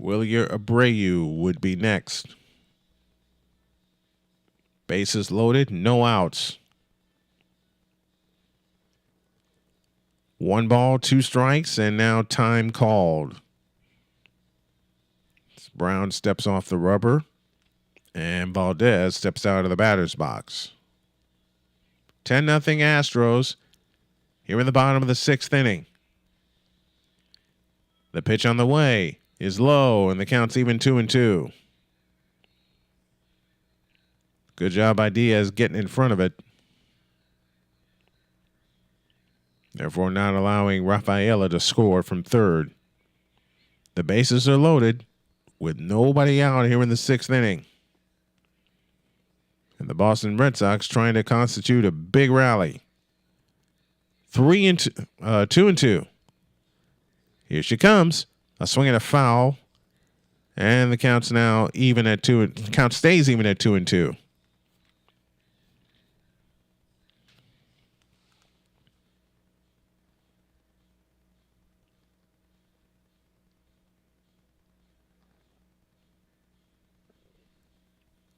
Wilyer Abreu would be next. Bases loaded, no outs. 1 ball, 2 strikes, and now time called. Brown steps off the rubber, and Valdez steps out of the batter's box. 10-0 Astros here in the bottom of the 6th inning. The pitch on the way is low, and the count's even 2-2. Good job by Diaz getting in front of it. Therefore not allowing Rafaela to score from third. The bases are loaded with nobody out here in the 6th inning. And the Boston Red Sox trying to constitute a big rally. 2-2. Here she comes. A swing and a foul. And the count's now even at 2. Count stays even at 2-2.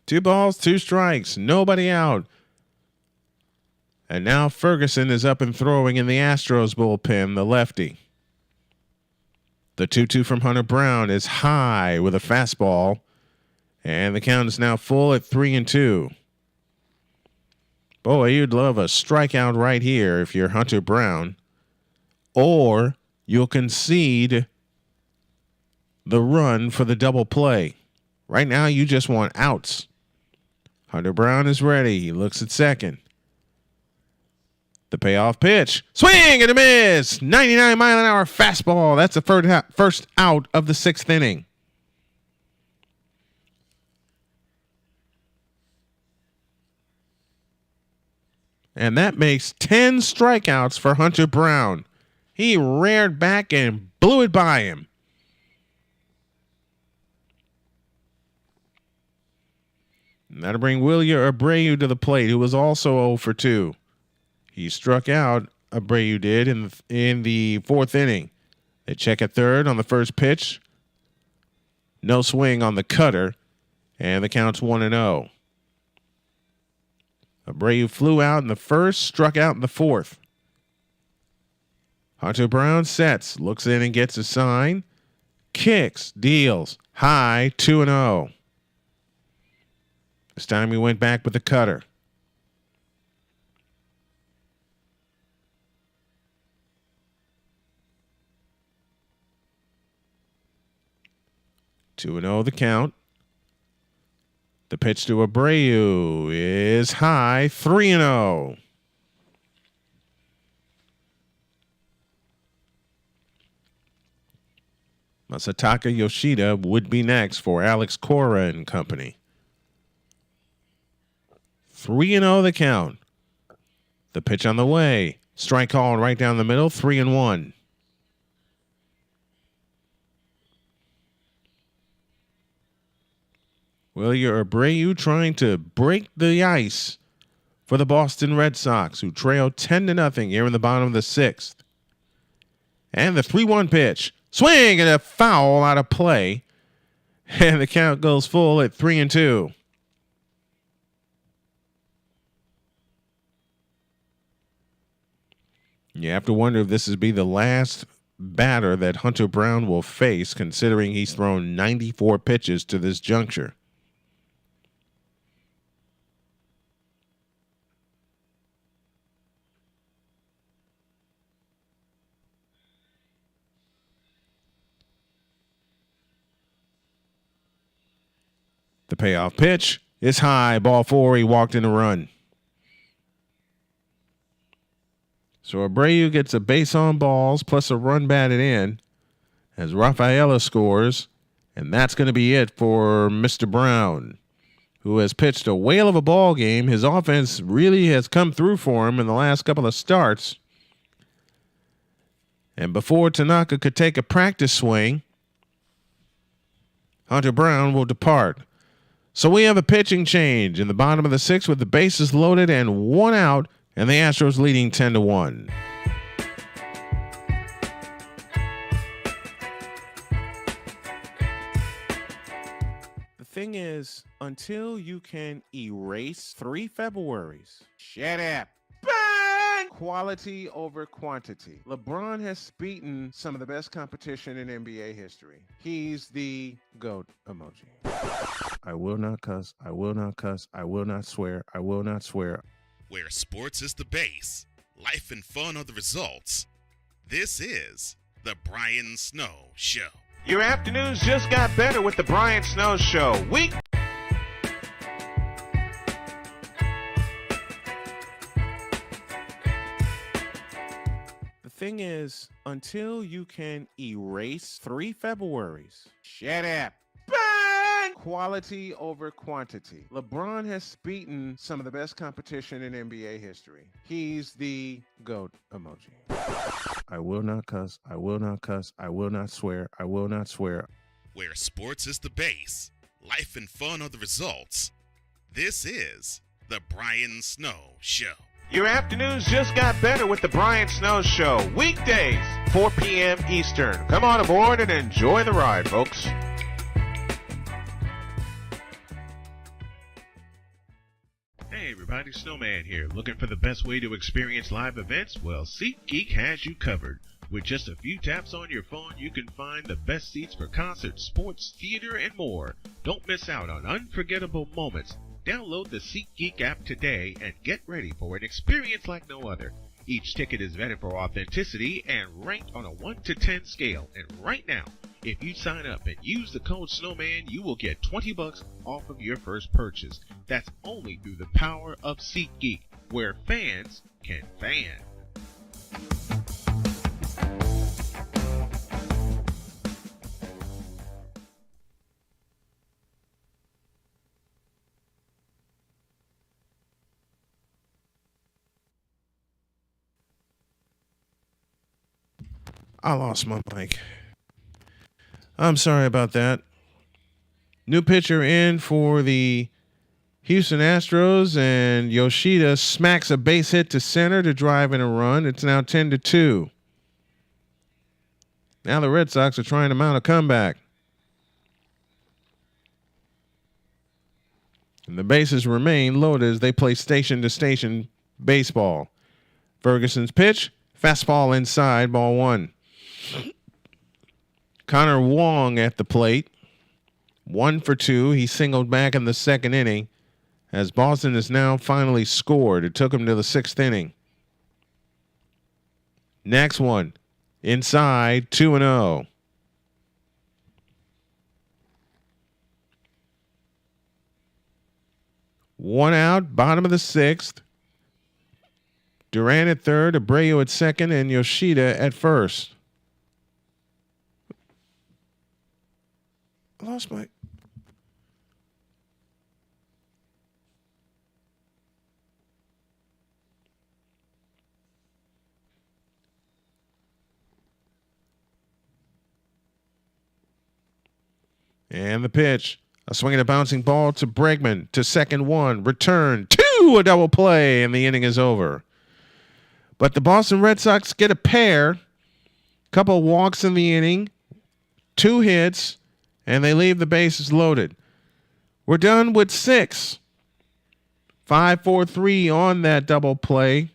Two balls, 2 strikes, nobody out. And now Ferguson is up and throwing in the Astros bullpen, the lefty. The 2-2 from Hunter Brown is high with a fastball. And the count is now full at 3-2. Boy, you'd love a strikeout right here if you're Hunter Brown. Or you'll concede the run for the double play. Right now, you just want outs. Hunter Brown is ready. He looks at second. The payoff pitch. Swing and a miss. 99-mile-an-hour fastball. That's the first out of the 6th inning. And that makes 10 strikeouts for Hunter Brown. He reared back and blew it by him. And that'll bring Wilyer Abreu to the plate, who was also 0 for 2. He struck out, Abreu did, in the 4th inning. They check at third on the first pitch. No swing on the cutter, and the count's 1-0. Abreu flew out in the first, struck out in the 4th. Hunter Brown sets, looks in and gets a sign. Kicks, deals, high, 2-0. This time he went back with the cutter. Two and 0 the count. The pitch to Abreu is high, 3-0. Masataka Yoshida would be next for Alex Cora and company. 3-0 the count. The pitch on the way. Strike call right down the middle, 3-1. Wilyer Abreu trying to break the ice for the Boston Red Sox, who trail 10-0 here in the bottom of the 6th. And the 3-1 pitch. Swing and a foul out of play. And the count goes full at 3-2. You have to wonder if this will be the last batter that Hunter Brown will face, considering he's thrown 94 pitches to this juncture. The payoff pitch is high, ball four. He walked in a run. So Abreu gets a base on balls plus a run batted in as Rafaela scores, and that's going to be it for Mr. Brown, who has pitched a whale of a ball game. His offense really has come through for him in the last couple of starts. And before Tanaka could take a practice swing, Hunter Brown will depart. So we have a pitching change in the bottom of the sixth with the bases loaded and one out, and the Astros leading 10-1. The thing is, until you can erase 3 Februaries, shut up. Bang! Quality over quantity. LeBron has beaten some of the best competition in NBA history. He's the GOAT emoji. I will not cuss. I will not cuss. I will not swear. I will not swear. Where sports is the base, life and fun are the results. This is the Brian Snow Show. Your afternoons just got better with the Brian Snow Show. The thing is, until you can erase 3 Februaries, shut up. Bang! Quality over quantity. LeBron has beaten some of the best competition in NBA history. He's the GOAT emoji. I will not cuss. I will not cuss. I will not swear. I will not swear. Where sports is the base, life and fun are the results. This is the Brian Snow Show. Your afternoons just got better with the Brian Snow Show. Weekdays, 4 p.m. Eastern. Come on aboard and enjoy the ride, folks. Hey everybody, Snowman here. Looking for the best way to experience live events? Well, SeatGeek has you covered. With just a few taps on your phone, you can find the best seats for concerts, sports, theater, and more. Don't miss out on unforgettable moments. Download the SeatGeek app today and get ready for an experience like no other. Each ticket is vetted for authenticity and ranked on a 1 to 10 scale. And right now, if you sign up and use the code Snowman, you will get $20 off of your first purchase. That's only through the power of SeatGeek, where fans can fan. I lost my mic. I'm sorry about that. New pitcher in for the Houston Astros, and Yoshida smacks a base hit to center to drive in a run. It's now 10-2. Now the Red Sox are trying to mount a comeback. And the bases remain loaded as they play station-to-station baseball. Ferguson's pitch, fastball inside, ball 1. Connor Wong at the plate. 1 for 2. He singled back in the second inning as Boston has now finally scored. It took him to the 6th inning. Next one. Inside, 2-0. One out, bottom of the 6th. Durant at third, Abreu at second, and Yoshida at first. I lost my... And the pitch. A swing and a bouncing ball to Bregman. To second 1. Return 2. A double play. And the inning is over. But the Boston Red Sox get a pair. Couple walks in the inning. 2 hits. And they leave the bases loaded. We're done with 6. 5-4-3 on that double play.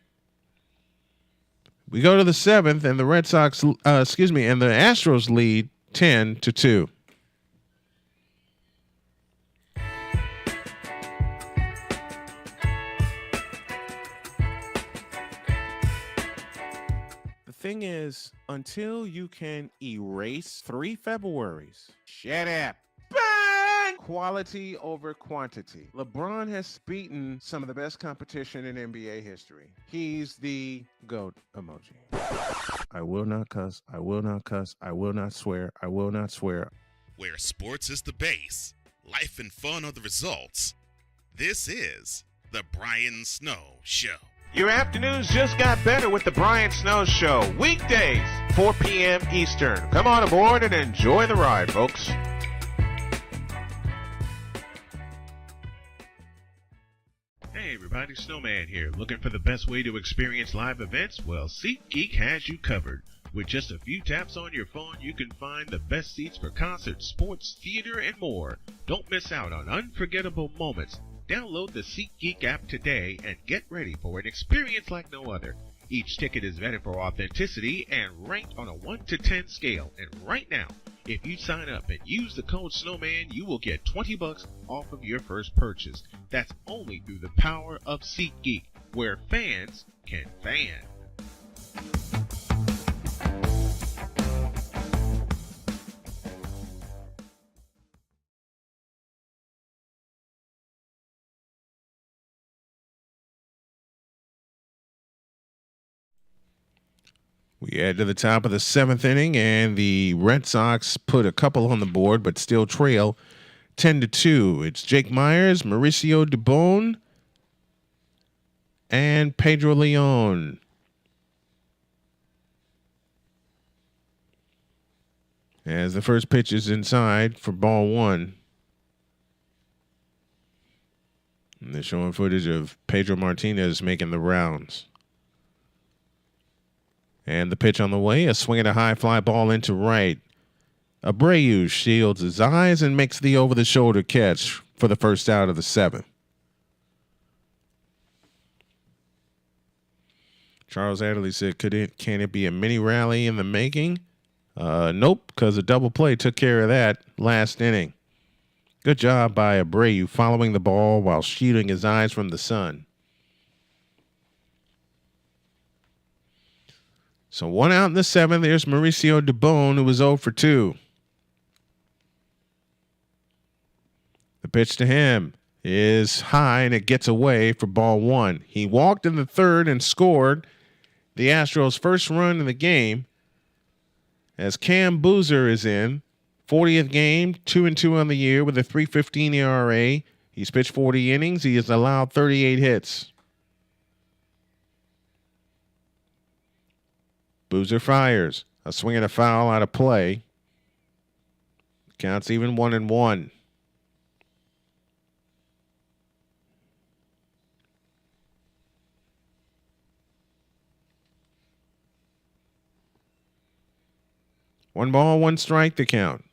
We go to the 7th, and the and the Astros lead 10-2. The thing is, until you can erase 3 Februaries, shut up. Burn! Quality over quantity. LeBron has beaten some of the best competition in NBA history. He's the GOAT emoji. I will not cuss. I will not cuss. I will not swear. I will not swear. Where sports is the base, life and fun are the results. This is The Brian Snow Show. Your afternoons just got better with the Brian Snow Show. Weekdays, 4 p.m. Eastern. Come on aboard and enjoy the ride, folks. Hey everybody, Snowman here. Looking for the best way to experience live events? Well, SeatGeek has you covered. With just a few taps on your phone, you can find the best seats for concerts, sports, theater, and more. Don't miss out on unforgettable moments. Download the SeatGeek app today and get ready for an experience like no other. Each ticket is vetted for authenticity and ranked on a 1 to 10 scale. And right now, if you sign up and use the code Snowman, you will get $20 off of your first purchase. That's only through the power of SeatGeek, where fans can fan. We head to the top of the 7th inning, and the Red Sox put a couple on the board, but still trail 10-2. It's Jake Myers, Mauricio Dubon, and Pedro Leon. As the first pitch is inside for ball 1. And they're showing footage of Pedro Martinez making the rounds. And the pitch on the way, a swing and a high fly ball into right. Abreu shields his eyes and makes the over-the-shoulder catch for the first out of the 7th. Charles Adderley said, can it be a mini rally in the making? Nope, because a double play took care of that last inning. Good job by Abreu following the ball while shielding his eyes from the sun. So 1 out in the 7th. There's Mauricio Dubon, who was 0 for 2. The pitch to him is high, and it gets away for ball 1. He walked in the 3rd and scored the Astros' first run in the game as Cam Boozer is in. 40th game, 2-2 on the year with a 3.15 ERA. He's pitched 40 innings. He has allowed 38 hits. Boozer fires. A swing and a foul out of play. Counts even 1-1. One ball, one strike to count.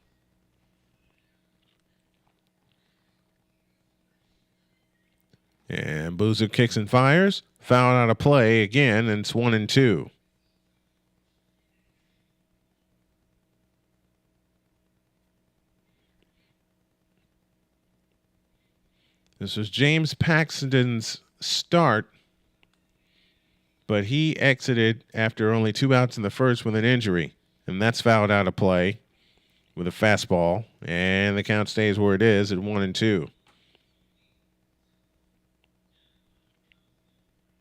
And Boozer kicks and fires. Foul out of play again, and it's 1-2. This was James Paxton's start, but he exited after only 2 outs in the first with an injury, and that's fouled out of play with a fastball, and the count stays where it is at 1-2.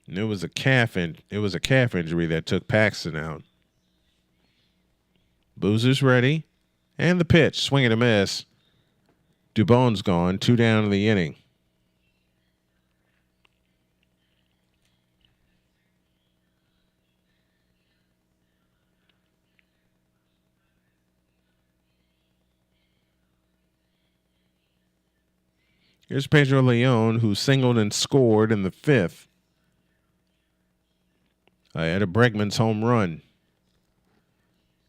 And it was a calf injury that took Paxton out. Boozer's ready, and the pitch, swing and a miss. Dubon's gone, 2 down in the inning. Here's Pedro Leon, who singled and scored in the 5th. At a Bregman's home run.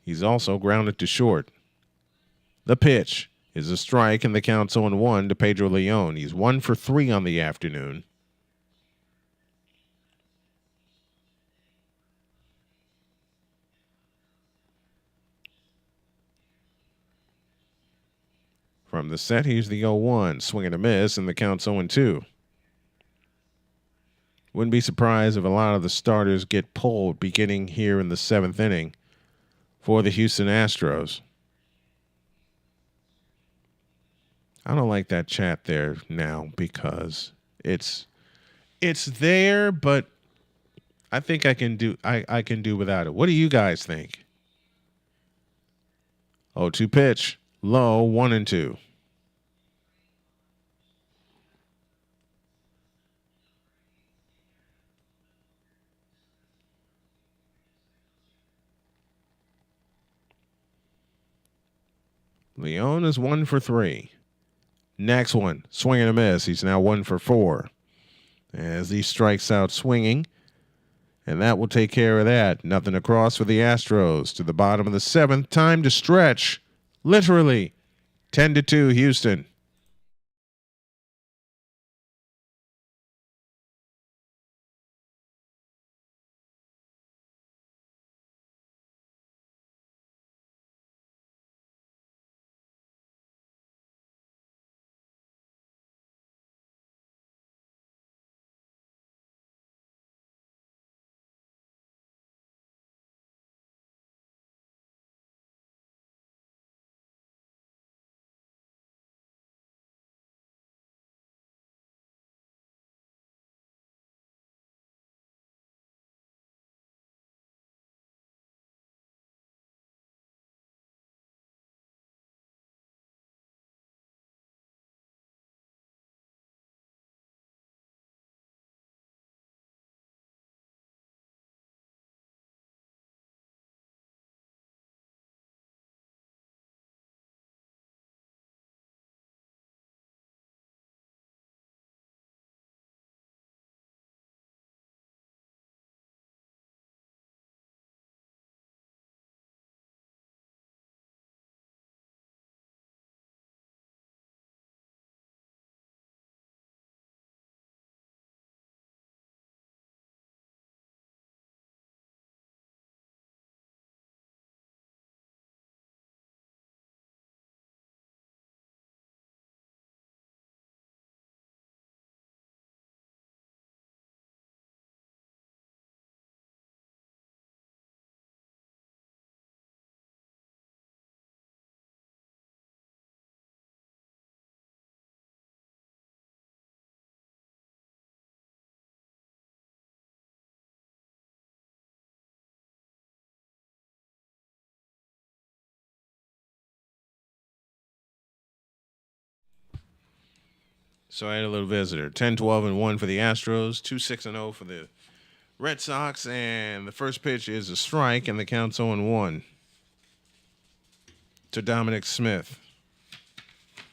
He's also grounded to short. The pitch is a strike, and the count's 0-1 to Pedro Leon. He's 1 for 3 on the afternoon. From the set, he's the 0-1. Swing and a miss, and the count's 0-2. Wouldn't be surprised if a lot of the starters get pulled beginning here in the 7th inning for the Houston Astros. I don't like that chat there now because it's there, but I think I can do without it. What do you guys think? 0-2 pitch, low, 1-2. Leon is 1 for 3. Next one, swing and a miss. He's now 1 for 4 as he strikes out swinging. And that will take care of that. Nothing across for the Astros to the bottom of the 7th. Time to stretch. Literally 10-2 Houston. So I had a little visitor. 10-12-1 for the Astros. 2-6-0 for the Red Sox. And the first pitch is a strike, and the count's 0-1 to Dominic Smith.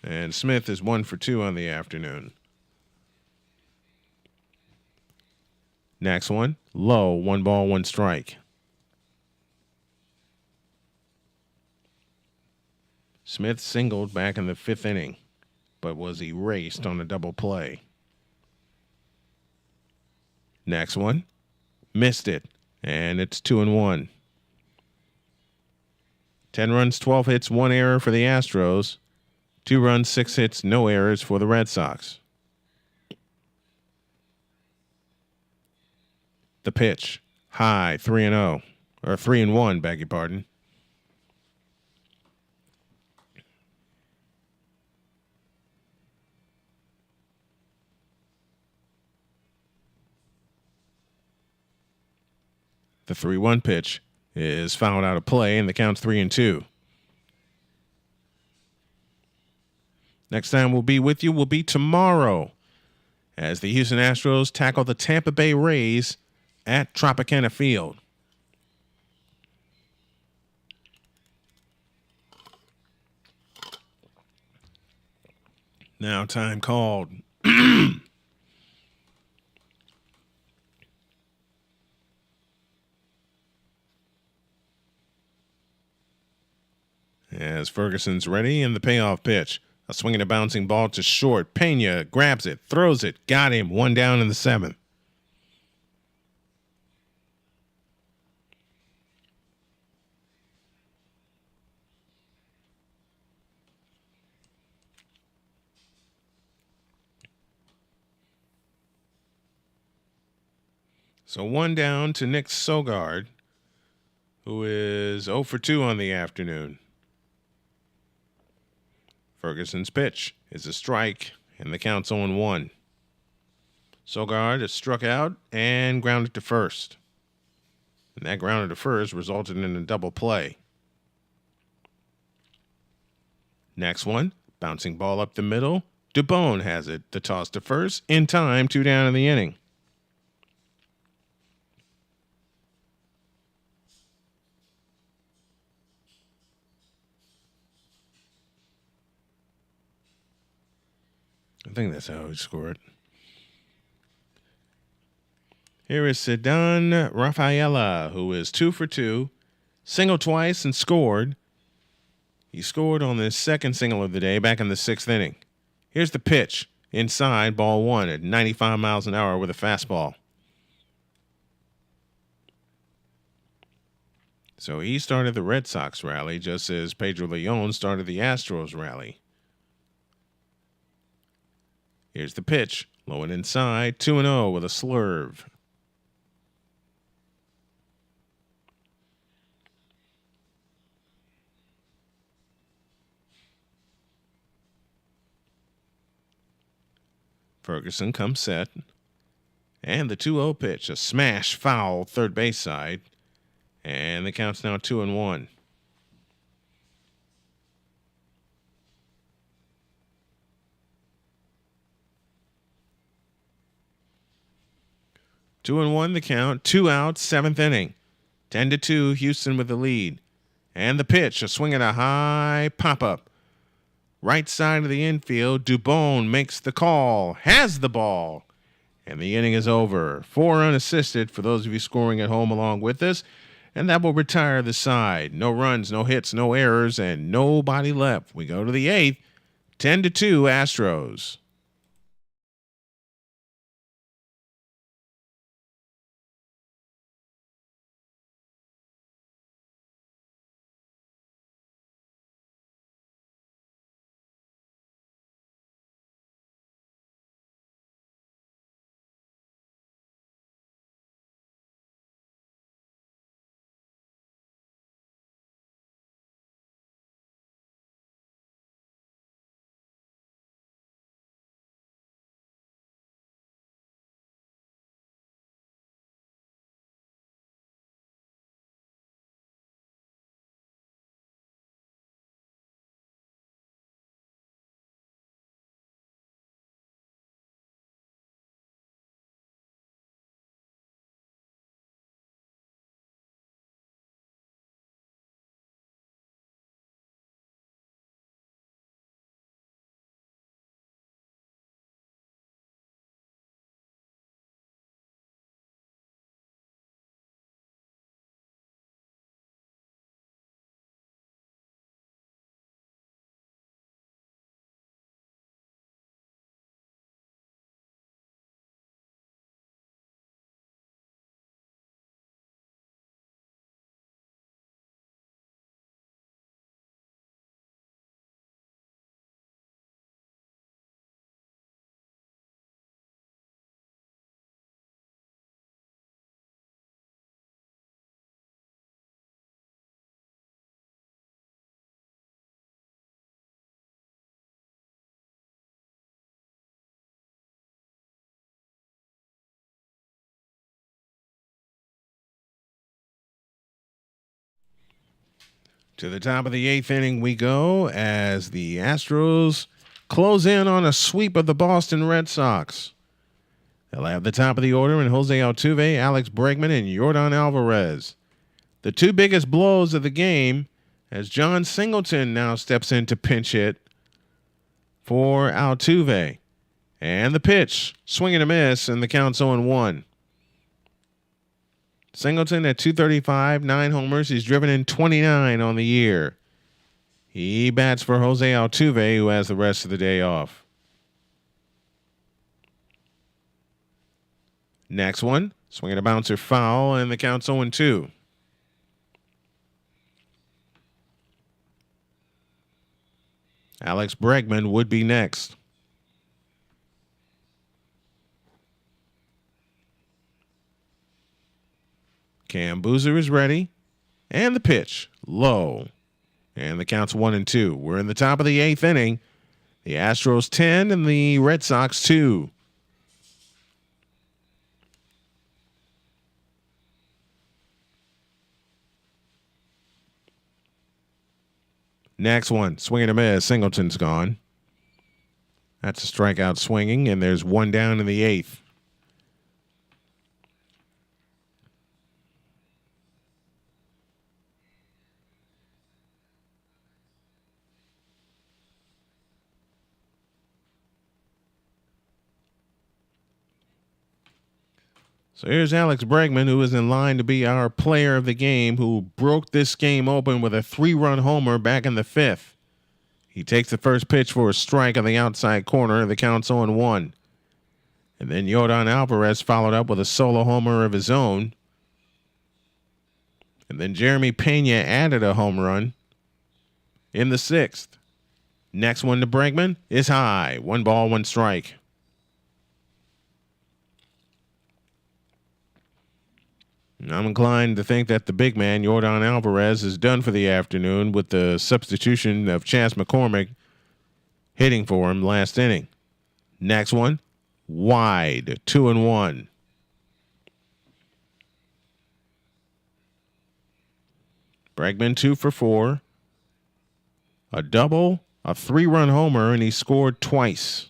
And Smith is 1 for 2 on the afternoon. Next one, low, 1 ball, 1 strike. Smith singled back in the 5th inning, but was erased on a double play. Next one, missed it, and it's 2-1. 10 runs, 12 hits, 1 error for the Astros. 2 runs, 6 hits, no errors for the Red Sox. The pitch, high, 3-0, or 3-1, beg your pardon. The 3-1 pitch is fouled out of play, and the count's 3-2. Next time we'll be with you will be tomorrow as the Houston Astros tackle the Tampa Bay Rays at Tropicana Field. Now time called. As Ferguson's ready, and the payoff pitch. A swinging a bouncing ball to short. Pena grabs it, throws it, got him. 1 down in the 7th. So 1 down to Nick Sogard, who is 0 for 2 on the afternoon. Ferguson's pitch is a strike, and the count's 0-1. Sogard is struck out and grounded to first. And that grounded to first resulted in a double play. Next one, bouncing ball up the middle. Dubone has it. The toss to first. In time, 2 down in the inning. I think that's how he scored. Here is Ceddanne Rafaela, who is 2 for 2. Single twice and scored. He scored on the second single of the day back in the 6th inning. Here's the pitch. Inside, ball 1 at 95 miles an hour with a fastball. So he started the Red Sox rally just as Pedro Leon started the Astros rally. Here's the pitch. Low and inside, 2-0 with a slurve. Ferguson comes set. And the 2-0 pitch, a smash foul third base side. And the count's now 2-1. Two and one the count, 2 outs, 7th inning. 10-2, Houston with the lead. And the pitch, a swing at a high pop-up. Right side of the infield, Dubone makes the call, has the ball. And the inning is over. 4 unassisted for those of you scoring at home along with us. And that will retire the side. No runs, no hits, no errors, and nobody left. We go to the 8th. 10-2 Astros. To the top of the 8th inning we go as the Astros close in on a sweep of the Boston Red Sox. They'll have the top of the order in Jose Altuve, Alex Bregman, and Yordan Alvarez. The 2 biggest blows of the game as John Singleton now steps in to pinch hit for Altuve. And the pitch, swing and a miss, and the count's 0-1. Singleton at 235, 9 homers. He's driven in 29 on the year. He bats for Jose Altuve, who has the rest of the day off. Next one, swing and a bouncer foul, and the count's 0-2. Alex Bregman would be next. Cam Boozer is ready. And the pitch. Low. And the count's 1-2. We're in the top of the 8th inning. The Astros 10 and the Red Sox 2. Next one. Swing and a miss. Singleton's gone. That's a strikeout swinging, and there's one down in the 8th. So here's Alex Bregman, who is in line to be our player of the game, who broke this game open with a 3-run homer back in the 5th. He takes the first pitch for a strike on the outside corner. The count's 0-1. And then Yordan Alvarez followed up with a solo homer of his own. And then Jeremy Pena added a home run in the 6th. Next one to Bregman is high. 1 ball, 1 strike. I'm inclined to think that the big man, Yordan Alvarez, is done for the afternoon with the substitution of Chas McCormick hitting for him last inning. Next one, wide, 2-1. Bregman 2 for 4. A double, a 3-run homer, and he scored twice.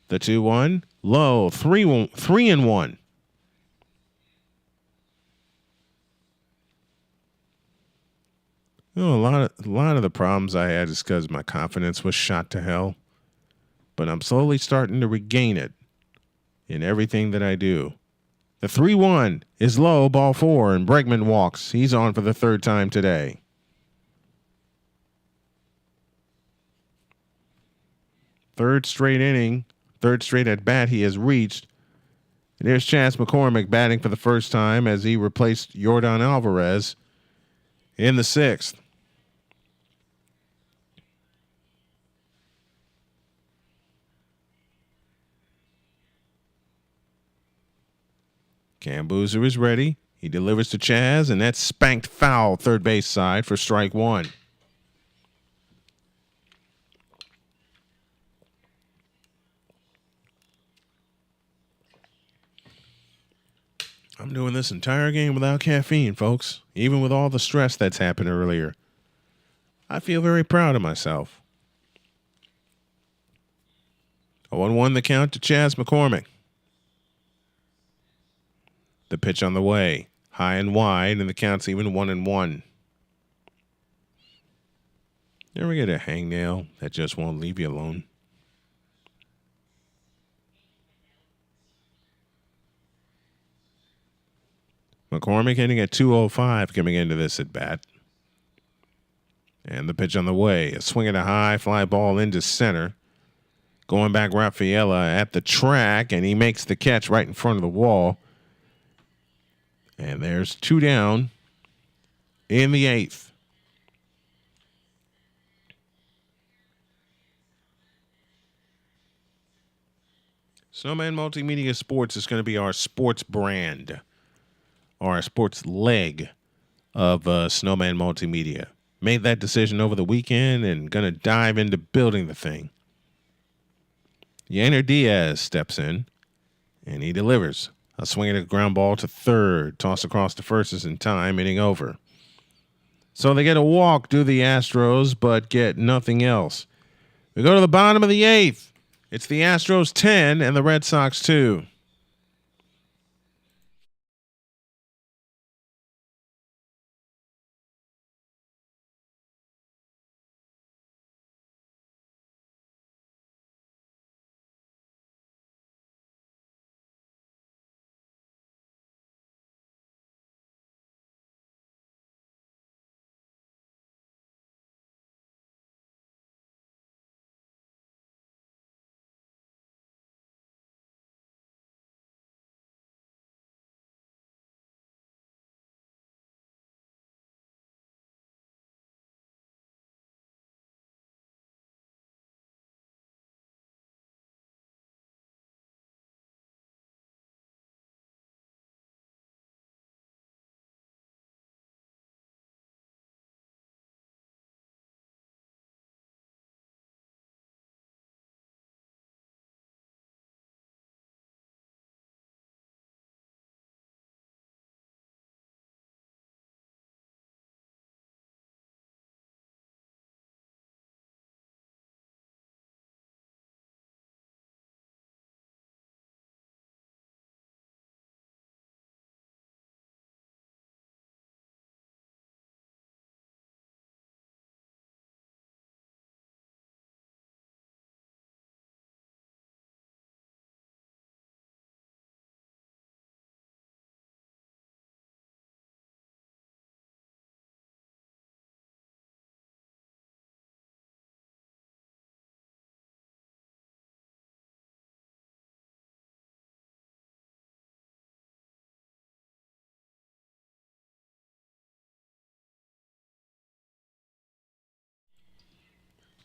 The 2-1, low, 3-1. You know, a lot of the problems I had is because my confidence was shot to hell. But I'm slowly starting to regain it in everything that I do. The 3-1 is low, ball 4, and Bregman walks. He's on for the 3rd time today. Third straight at bat he has reached. And there's Chas McCormick batting for the first time as he replaced Yordan Alvarez in the 6th. Cam Boozer is ready. He delivers to Chas, and that's spanked foul third base side for strike 1. I'm doing this entire game without caffeine, folks, even with all the stress that's happened earlier. I feel very proud of myself. 0-1 the count to Chas McCormick. The pitch on the way, high and wide, and the count's even 1-1. You ever get a hangnail that just won't leave you alone? McCormick hitting at 205 coming into this at bat. And the pitch on the way, a swing and a high fly ball into center. Going back, Rafaela at the track, and he makes the catch right in front of the wall. And there's 2 down in the 8th. Snowman Multimedia Sports is going to be our sports brand, or our sports leg of Snowman Multimedia. Made that decision over the weekend and going to dive into building the thing. Yainer Diaz steps in, and he delivers. A swing at a ground ball to third. Toss across to first is in time, inning over. So they get a walk, do the Astros, but get nothing else. We go to the bottom of the 8th. It's the Astros 10 and the Red Sox 2.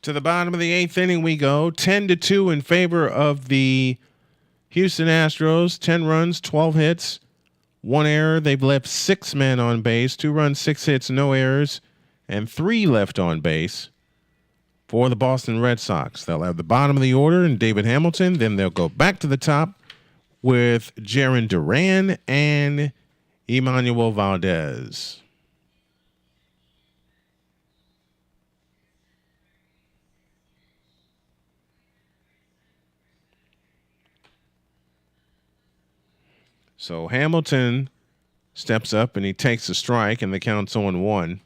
To the bottom of the 8th inning we go. 10-2 in favor of the Houston Astros. 10 runs, 12 hits, 1 error. They've left 6 men on base. 2 runs, 6 hits, no errors, and 3 left on base for the Boston Red Sox. They'll have the bottom of the order and David Hamilton. Then they'll go back to the top with Jarren Duran and Emmanuel Valdez. So Hamilton steps up and he takes a strike, and the count's 0-1.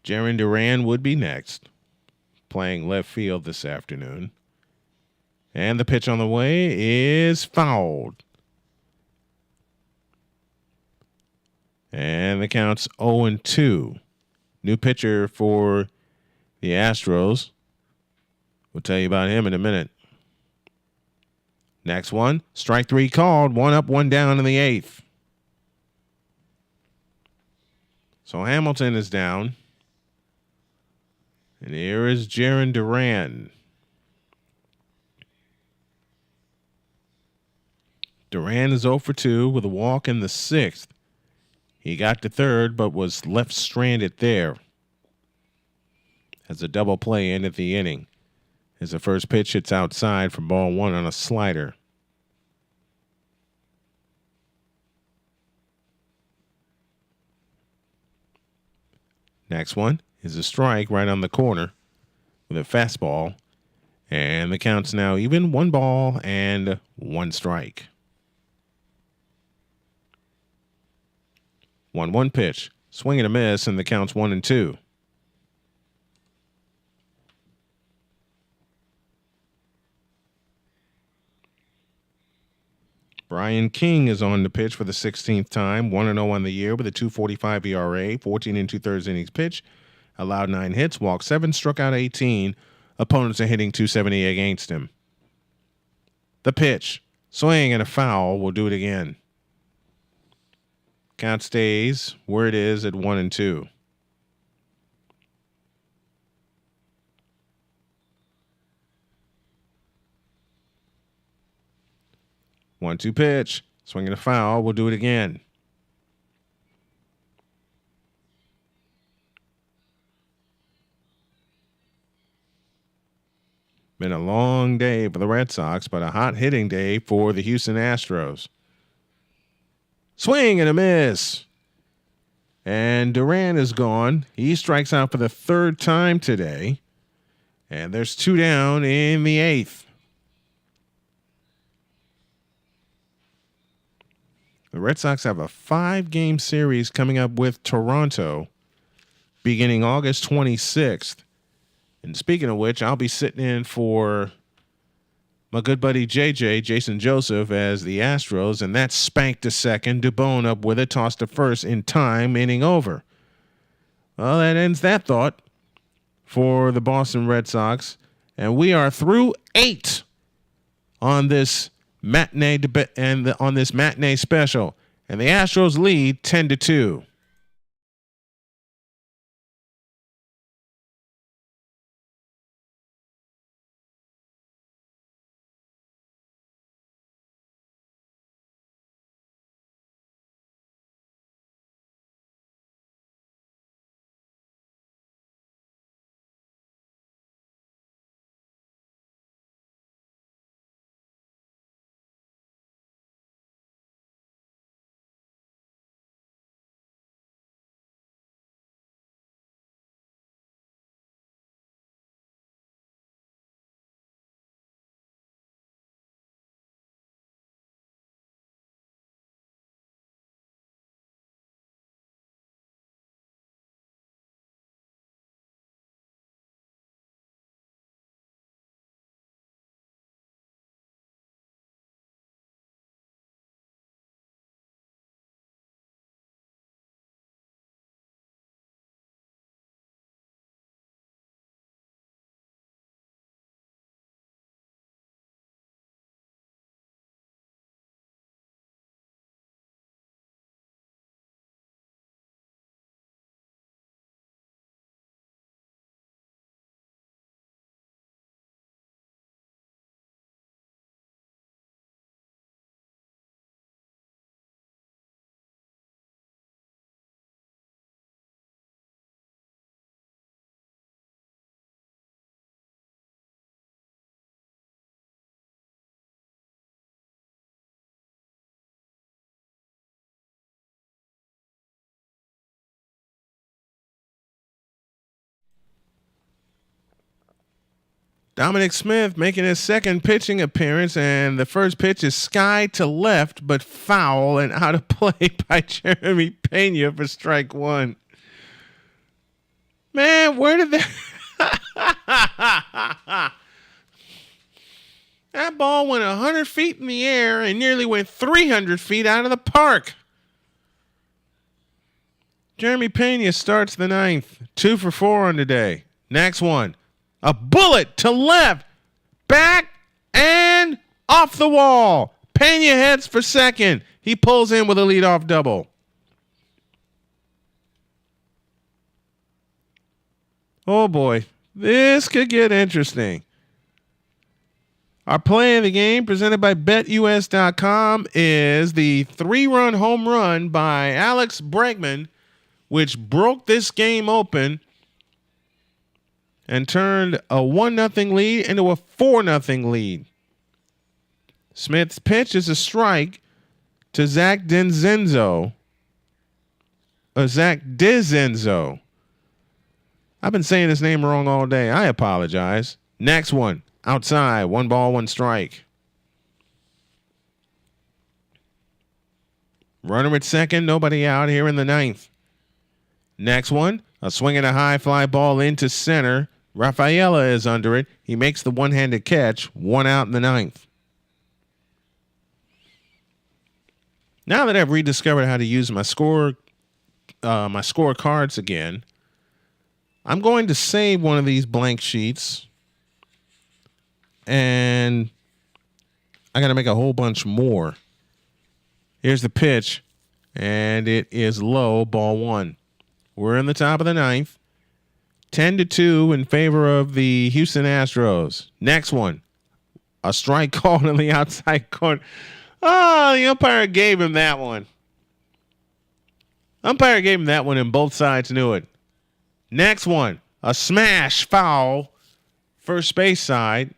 Jarren Duran would be next, playing left field this afternoon. And the pitch on the way is fouled. And the count's 0-2. New pitcher for the Astros. We'll tell you about him in a minute. Next one, strike 3 called. 1 up, 1 down in the 8th. So Hamilton is down. And here is Jarren Duran. Duran is 0 for 2 with a walk in the 6th. He got to third, but was left stranded there as a double play ended the inning. As the first pitch hits outside for ball 1 on a slider. Next one is a strike right on the corner with a fastball. And the count's now even, 1 ball and 1 strike. 1-1 pitch. Swing and a miss, and the count's 1-2. Brian King is on the pitch for the 16th time, 1-0 on the year with a 2.45 ERA, 14 2/3 innings pitch, allowed 9 hits, walked 7, struck out 18. Opponents are hitting .270 against him. The pitch, swing and a foul. We'll do it again. Count stays where it is at 1-2. 1-2 pitch. Swinging a foul. We'll do it again. Been a long day for the Red Sox, but a hot hitting day for the Houston Astros. Swing and a miss. And Duran is gone. He strikes out for the 3rd time today. And there's 2 down in the 8th. The Red Sox have a 5-game series coming up with Toronto beginning August 26th. And speaking of which, I'll be sitting in for my good buddy Jason Joseph, as the Astros, and that's spanked to second. Dubon up with it, tossed to first in time, inning over. Well, that ends that thought for the Boston Red Sox. And we are through 8 on this matinee on this matinee special, and the Astros lead 10-2. Dominic Smith making his second pitching appearance, and the first pitch is sky to left, but foul and out of play by Jeremy Pena for strike one. Man, where did that... That ball went 100 feet in the air and nearly went 300 feet out of the park. Jeremy Pena starts the ninth. 2 for 4 on the day. Next one. A bullet to left. Back and off the wall. Pena heads for second. He pulls in with a leadoff double. Oh boy. This could get interesting. Our play of the game, presented by BetUS.com, is the 3-run home run by Alex Bregman, which broke this game open and turned a 1-0 lead into a 4-0 lead. Smith's pitch is a strike to Zach Dizenzo. I've been saying his name wrong all day. I apologize. Next one. Outside, 1 ball, 1 strike. Runner at second, nobody out here in the ninth. Next one, a swing and a high fly ball into center. Rafaela is under it. He makes the one-handed catch, 1 out in the ninth. Now that I've rediscovered how to use my score cards again, I'm going to save one of these blank sheets. And I got to make a whole bunch more. Here's the pitch, and it is low, ball 1. We're in the top of the ninth. 10-2 in favor of the Houston Astros. Next one, a strike called in the outside corner. Oh, the umpire gave him that one. And both sides knew it. Next one, a smash foul, first base side.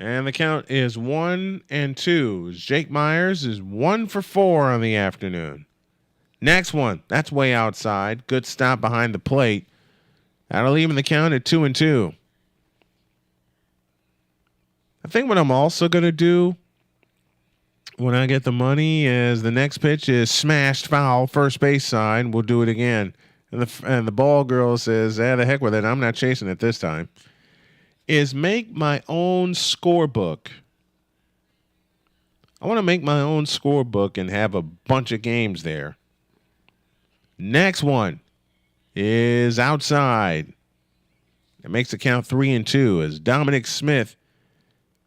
And the count is 1-2. Jake Myers is 1 for 4 on the afternoon. Next one, that's way outside. Good stop behind the plate. That'll even the count at 2-2. I think what I'm also going to do when I get the money is the next pitch is smashed foul, first base side. We'll do it again. And the ball girl says, the heck with it. I'm not chasing it this time. Is make my own scorebook. I want to make my own scorebook and have a bunch of games there. Next one is outside. It makes the count 3-2 as Dominic Smith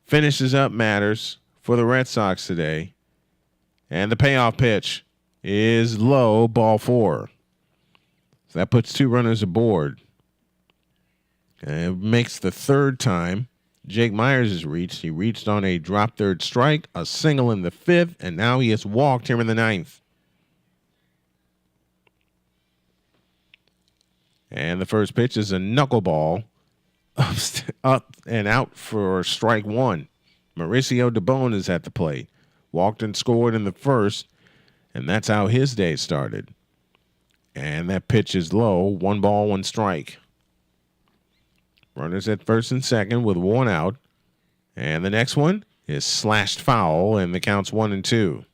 finishes up matters for the Red Sox today. And the payoff pitch is low, ball 4. So that puts 2 runners aboard. And it makes the third time Jake Myers is reached. He reached on a drop third strike, a single in the 5th, and now he has walked here in the 9th. And the first pitch is a knuckleball up and out for strike 1. Mauricio Dubon is at the plate. Walked and scored in the first, and that's how his day started. And that pitch is low, 1 ball, 1 strike. Runners at first and second with 1 out. And the next one is slashed foul, and the count's 1-2.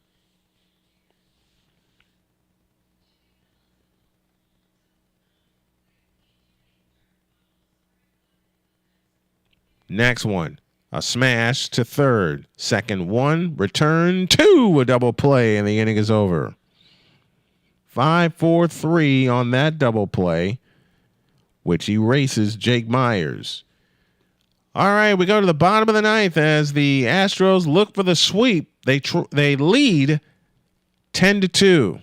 Next one, a smash to third. Second 1, return 2, a double play, and the inning is over. 5-4-3 on that double play, which erases Jake Myers. All right, we go to the bottom of the 9th as the Astros look for the sweep. They lead 10-2.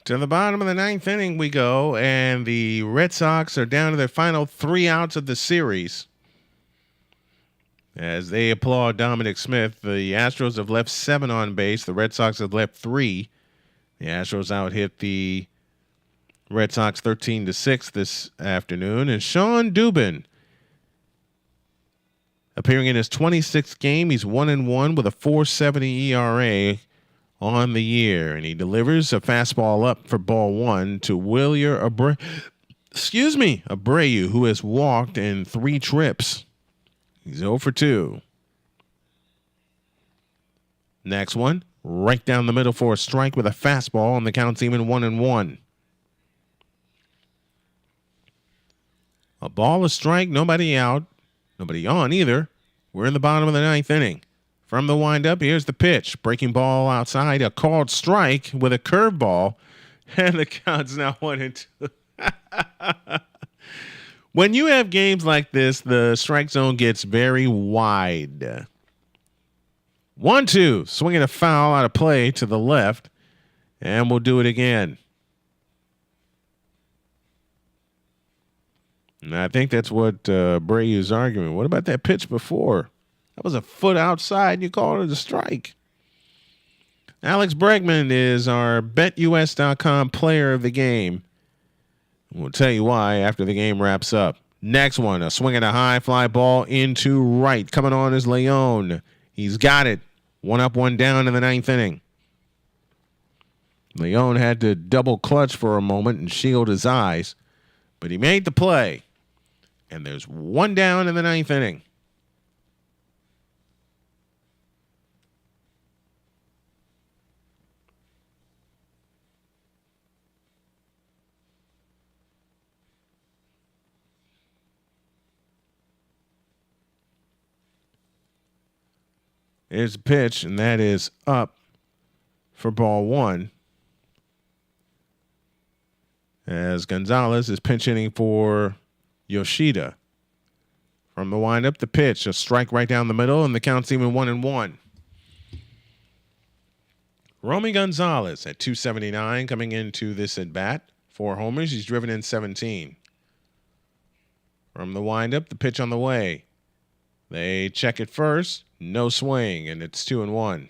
To the bottom of the ninth inning we go, and the Red Sox are down to their final 3 outs of the series. As they applaud Dominic Smith, the Astros have left 7 on base. The Red Sox have left 3. The Astros out-hit the Red Sox 13-6 this afternoon. And Sean Dubin, appearing in his 26th game, he's 1-1 with a 4.70 ERA on the year. And he delivers a fastball up for ball 1 to Wilyer Abreu, who has walked in 3 trips. He's 0 for 2. Next one, right down the middle for a strike with a fastball, and the count's even 1-1. A ball, a strike, nobody out, nobody on either. We're in the bottom of the ninth inning. From the windup, here's the pitch. Breaking ball outside, a called strike with a curveball, and the count's now 1-2. When you have games like this, the strike zone gets very wide. 1-2, swinging a foul out of play to the left, and we'll do it again. And I think that's what Abreu's arguing. What about that pitch before? That was a foot outside, and you called it a strike. Alex Bregman is our BetUS.com player of the game. We'll tell you why after the game wraps up. Next one, a swing and a high fly ball into right. Coming on is Leon. He's got it. 1 up, 1 down in the ninth inning. Leon had to double clutch for a moment and shield his eyes, but he made the play. And there's 1 down in the ninth inning. Here's the pitch, and that is up for ball 1. As Gonzalez is pinch hitting for Yoshida. From the windup, the pitch, a strike right down the middle, and the count's even 1-1. Romy Gonzalez at 279 coming into this at bat. 4 homers, he's driven in 17. From the windup, the pitch on the way. They check it first. No swing, and it's 2-1.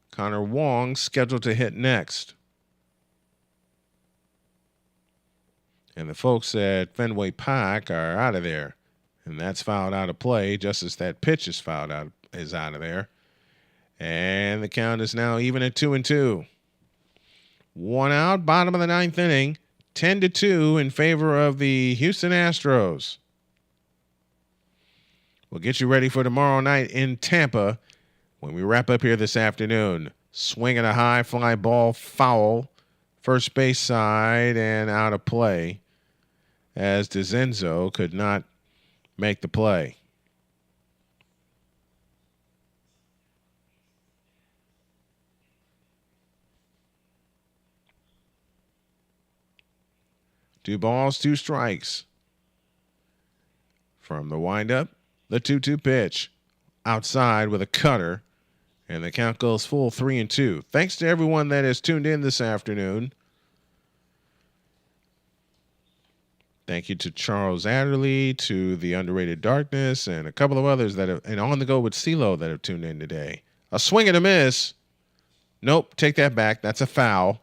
Connor Wong scheduled to hit next. And the folks at Fenway Park are out of there. And that's fouled out of play, just as that pitch is out of there. And the count is now even at 2-2. 1 out, bottom of the ninth inning. 10-2 in favor of the Houston Astros. We'll get you ready for tomorrow night in Tampa when we wrap up here this afternoon. Swinging a high fly ball foul, first base side and out of play, as DeZenzo could not make the play. Two balls, 2 strikes. From the windup, the 2-2 pitch. Outside with a cutter. And the count goes full 3-2. Thanks to everyone that has tuned in this afternoon. Thank you to Charles Adderley, to the Underrated Darkness, and a couple of others that have, and On the Go with CeeLo that have tuned in today. A swing and a miss. Nope, take that back. That's a foul.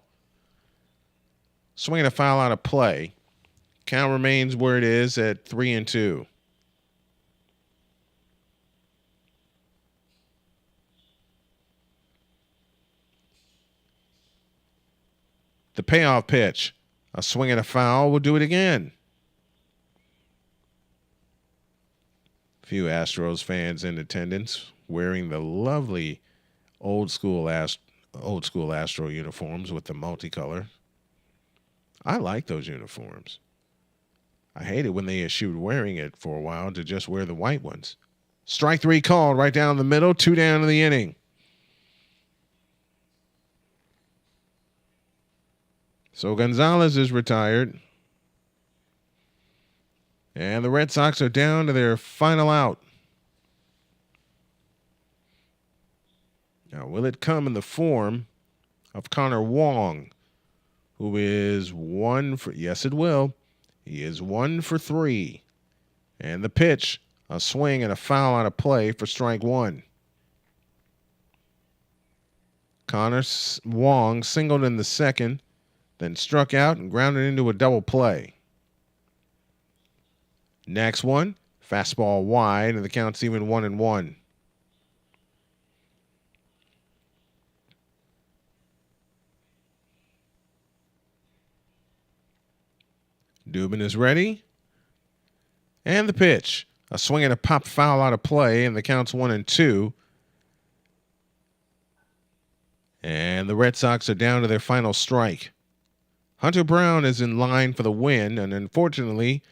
Swinging a foul out of play. Count remains where it is at 3-2. The payoff pitch. A swing and a foul. We'll do it again. Few Astros fans in attendance wearing the lovely old school Astro uniforms with the multicolor. I like those uniforms. I hate it when they eschewed wearing it for a while to just wear the white ones. Strike 3 called right down the middle, 2 down in the inning. So Gonzalez is retired. And the Red Sox are down to their final out. Now, will it come in the form of Connor Wong, who is one for, yes, it will. He is 1 for 3. And the pitch, a swing and a foul out of play for strike one. Connor Wong singled in the second, then struck out and grounded into a double play. Next one, fastball wide, and the count's even 1-1. Dubin is ready. And the pitch. A swing and a pop foul out of play, and the count's 1-2. And the Red Sox are down to their final strike. Hunter Brown is in line for the win, and unfortunately,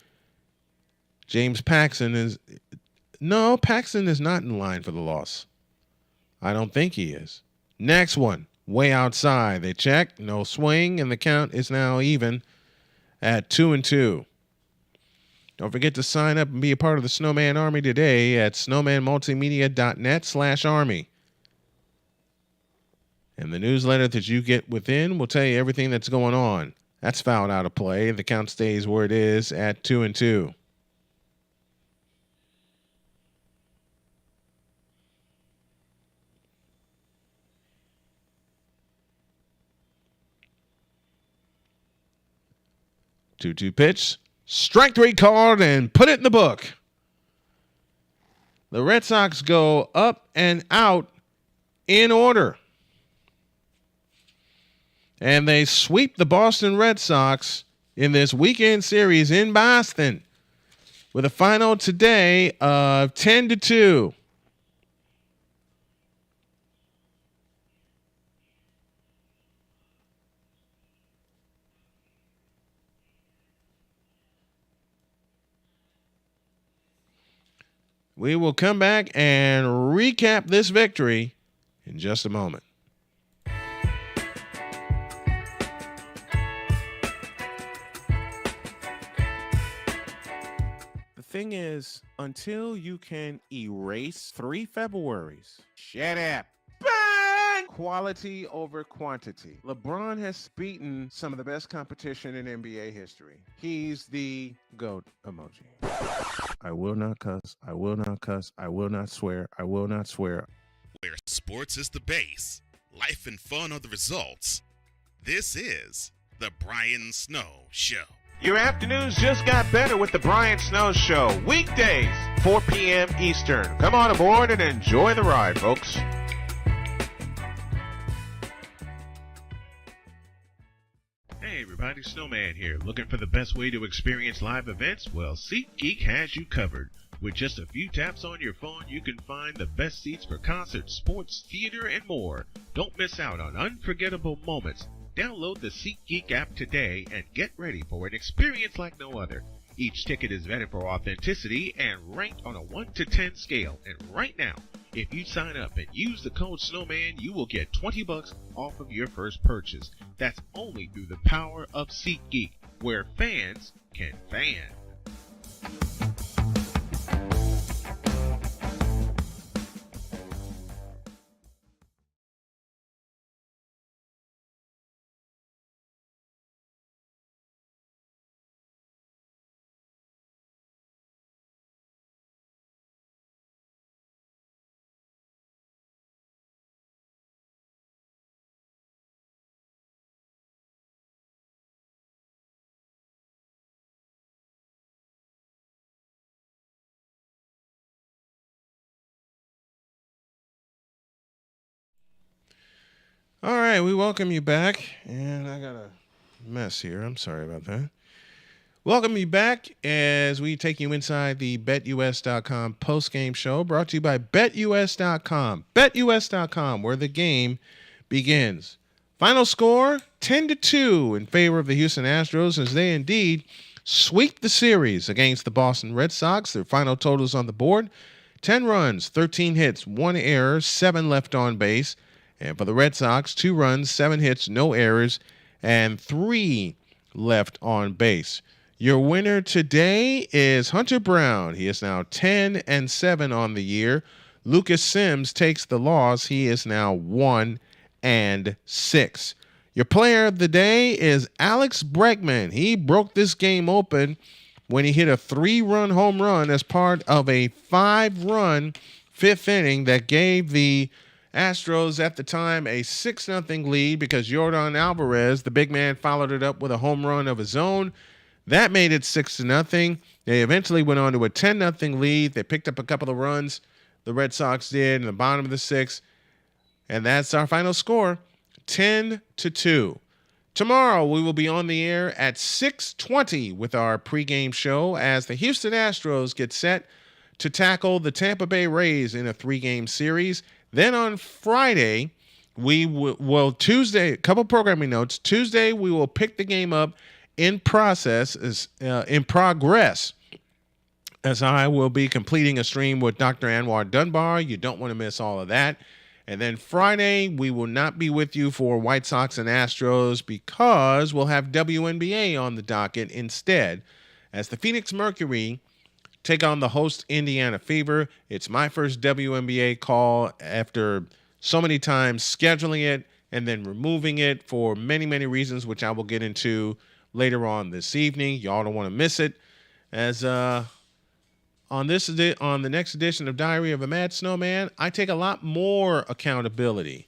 Paxton is not in line for the loss. I don't think he is. Next one, way outside. They check, no swing, and the count is now even at 2-2. Don't forget to sign up and be a part of the Snowman Army today at snowmanmultimedia.net/army. And the newsletter that you get within will tell you everything that's going on. That's fouled out of play. The count stays where it is at 2-2. Two pitch. Strike three called and put it in the book. The Red Sox go up and out in order. And they sweep the Boston Red Sox in this weekend series in Boston with a final today of 10-2. We will come back and recap this victory in just a moment. The thing is, until you can erase 3 Februaries, shut up. Bang! Quality over quantity. LeBron has beaten some of the best competition in NBA history. He's the GOAT emoji. I will not cuss. I will not cuss. I will not swear. I will not swear. Where sports is the base, life and fun are the results. This is the Brian Snow Show. Your afternoons just got better with the Brian Snow Show. Weekdays, 4 p.m. Eastern. Come on aboard and enjoy the ride, folks. Hey everybody, Snowman here. Looking for the best way to experience live events? Well, SeatGeek has you covered. With just a few taps on your phone, you can find the best seats for concerts, sports, theater, and more. Don't miss out on unforgettable moments. Download the SeatGeek app today and get ready for an experience like no other. Each ticket is vetted for authenticity and ranked on a 1 to 10 scale. And right now, if you sign up and use the code Snowman, you will get $20 off of your first purchase. That's only through the power of SeatGeek, where fans can fan. All right, we welcome you back. And I got a mess here. I'm sorry about that. Welcome you back as we take you inside the BetUS.com postgame show brought to you by BetUS.com. BetUS.com, where the game begins. Final score, 10-2 in favor of the Houston Astros as they indeed sweep the series against the Boston Red Sox. Their final totals on the board, 10 runs, 13 hits, 1 error, 7 left on base. And for the Red Sox, 2 runs, 7 hits, no errors, and 3 left on base. Your winner today is Hunter Brown. He is now 10-7 on the year. Lucas Sims takes the loss. He is now 1-6. Your player of the day is Alex Bregman. He broke this game open when he hit a 3-run home run as part of a 5-run fifth inning that gave the Astros at the time a 6-0 lead because Yordan Alvarez, the big man, followed it up with a home run of his own. That made it 6-0. They eventually went on to a 10-0 lead. They picked up a couple of runs, the Red Sox did, in the bottom of the sixth. And that's our final score, 10-2. Tomorrow, we will be on the air at 6:20 with our pregame show as the Houston Astros get set to tackle the Tampa Bay Rays in a 3-game series. Then on Friday, we will Tuesday, a couple programming notes. Tuesday, we will pick the game up in progress, as I will be completing a stream with Dr. Anwar Dunbar. You don't want to miss all of that. And then Friday, we will not be with you for White Sox and Astros because we'll have WNBA on the docket instead as the Phoenix Mercury take on the host Indiana Fever. It's my first WNBA call after so many times scheduling it and then removing it for many, many reasons, which I will get into later on this evening. Y'all don't want to miss it. As on the next edition of Diary of a Mad Snowman, I take a lot more accountability,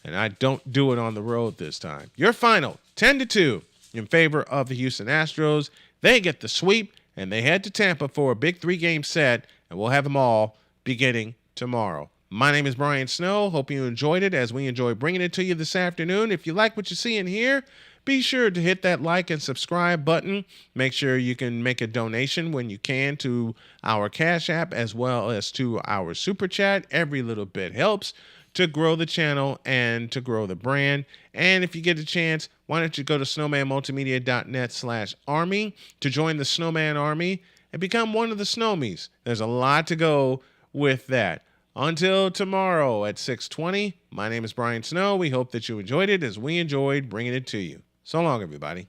and I don't do it on the road this time. Your final, 10-2, in favor of the Houston Astros. They get the sweep, and they head to Tampa for a big 3-game set, and we'll have them all beginning tomorrow. My name is Brian Snow. Hope you enjoyed it as we enjoy bringing it to you this afternoon. If you like what you see in here, be sure to hit that like and subscribe button. Make sure you can make a donation when you can to our Cash App as well as to our Super Chat. Every little bit helps to grow the channel and to grow the brand. And if you get a chance, why don't you go to snowmanmultimedia.net/army to join the Snowman Army and become one of the Snowmies. There's a lot to go with that. Until tomorrow at 6:20, my name is Brian Snow. We hope that you enjoyed it as we enjoyed bringing it to you. So long, everybody.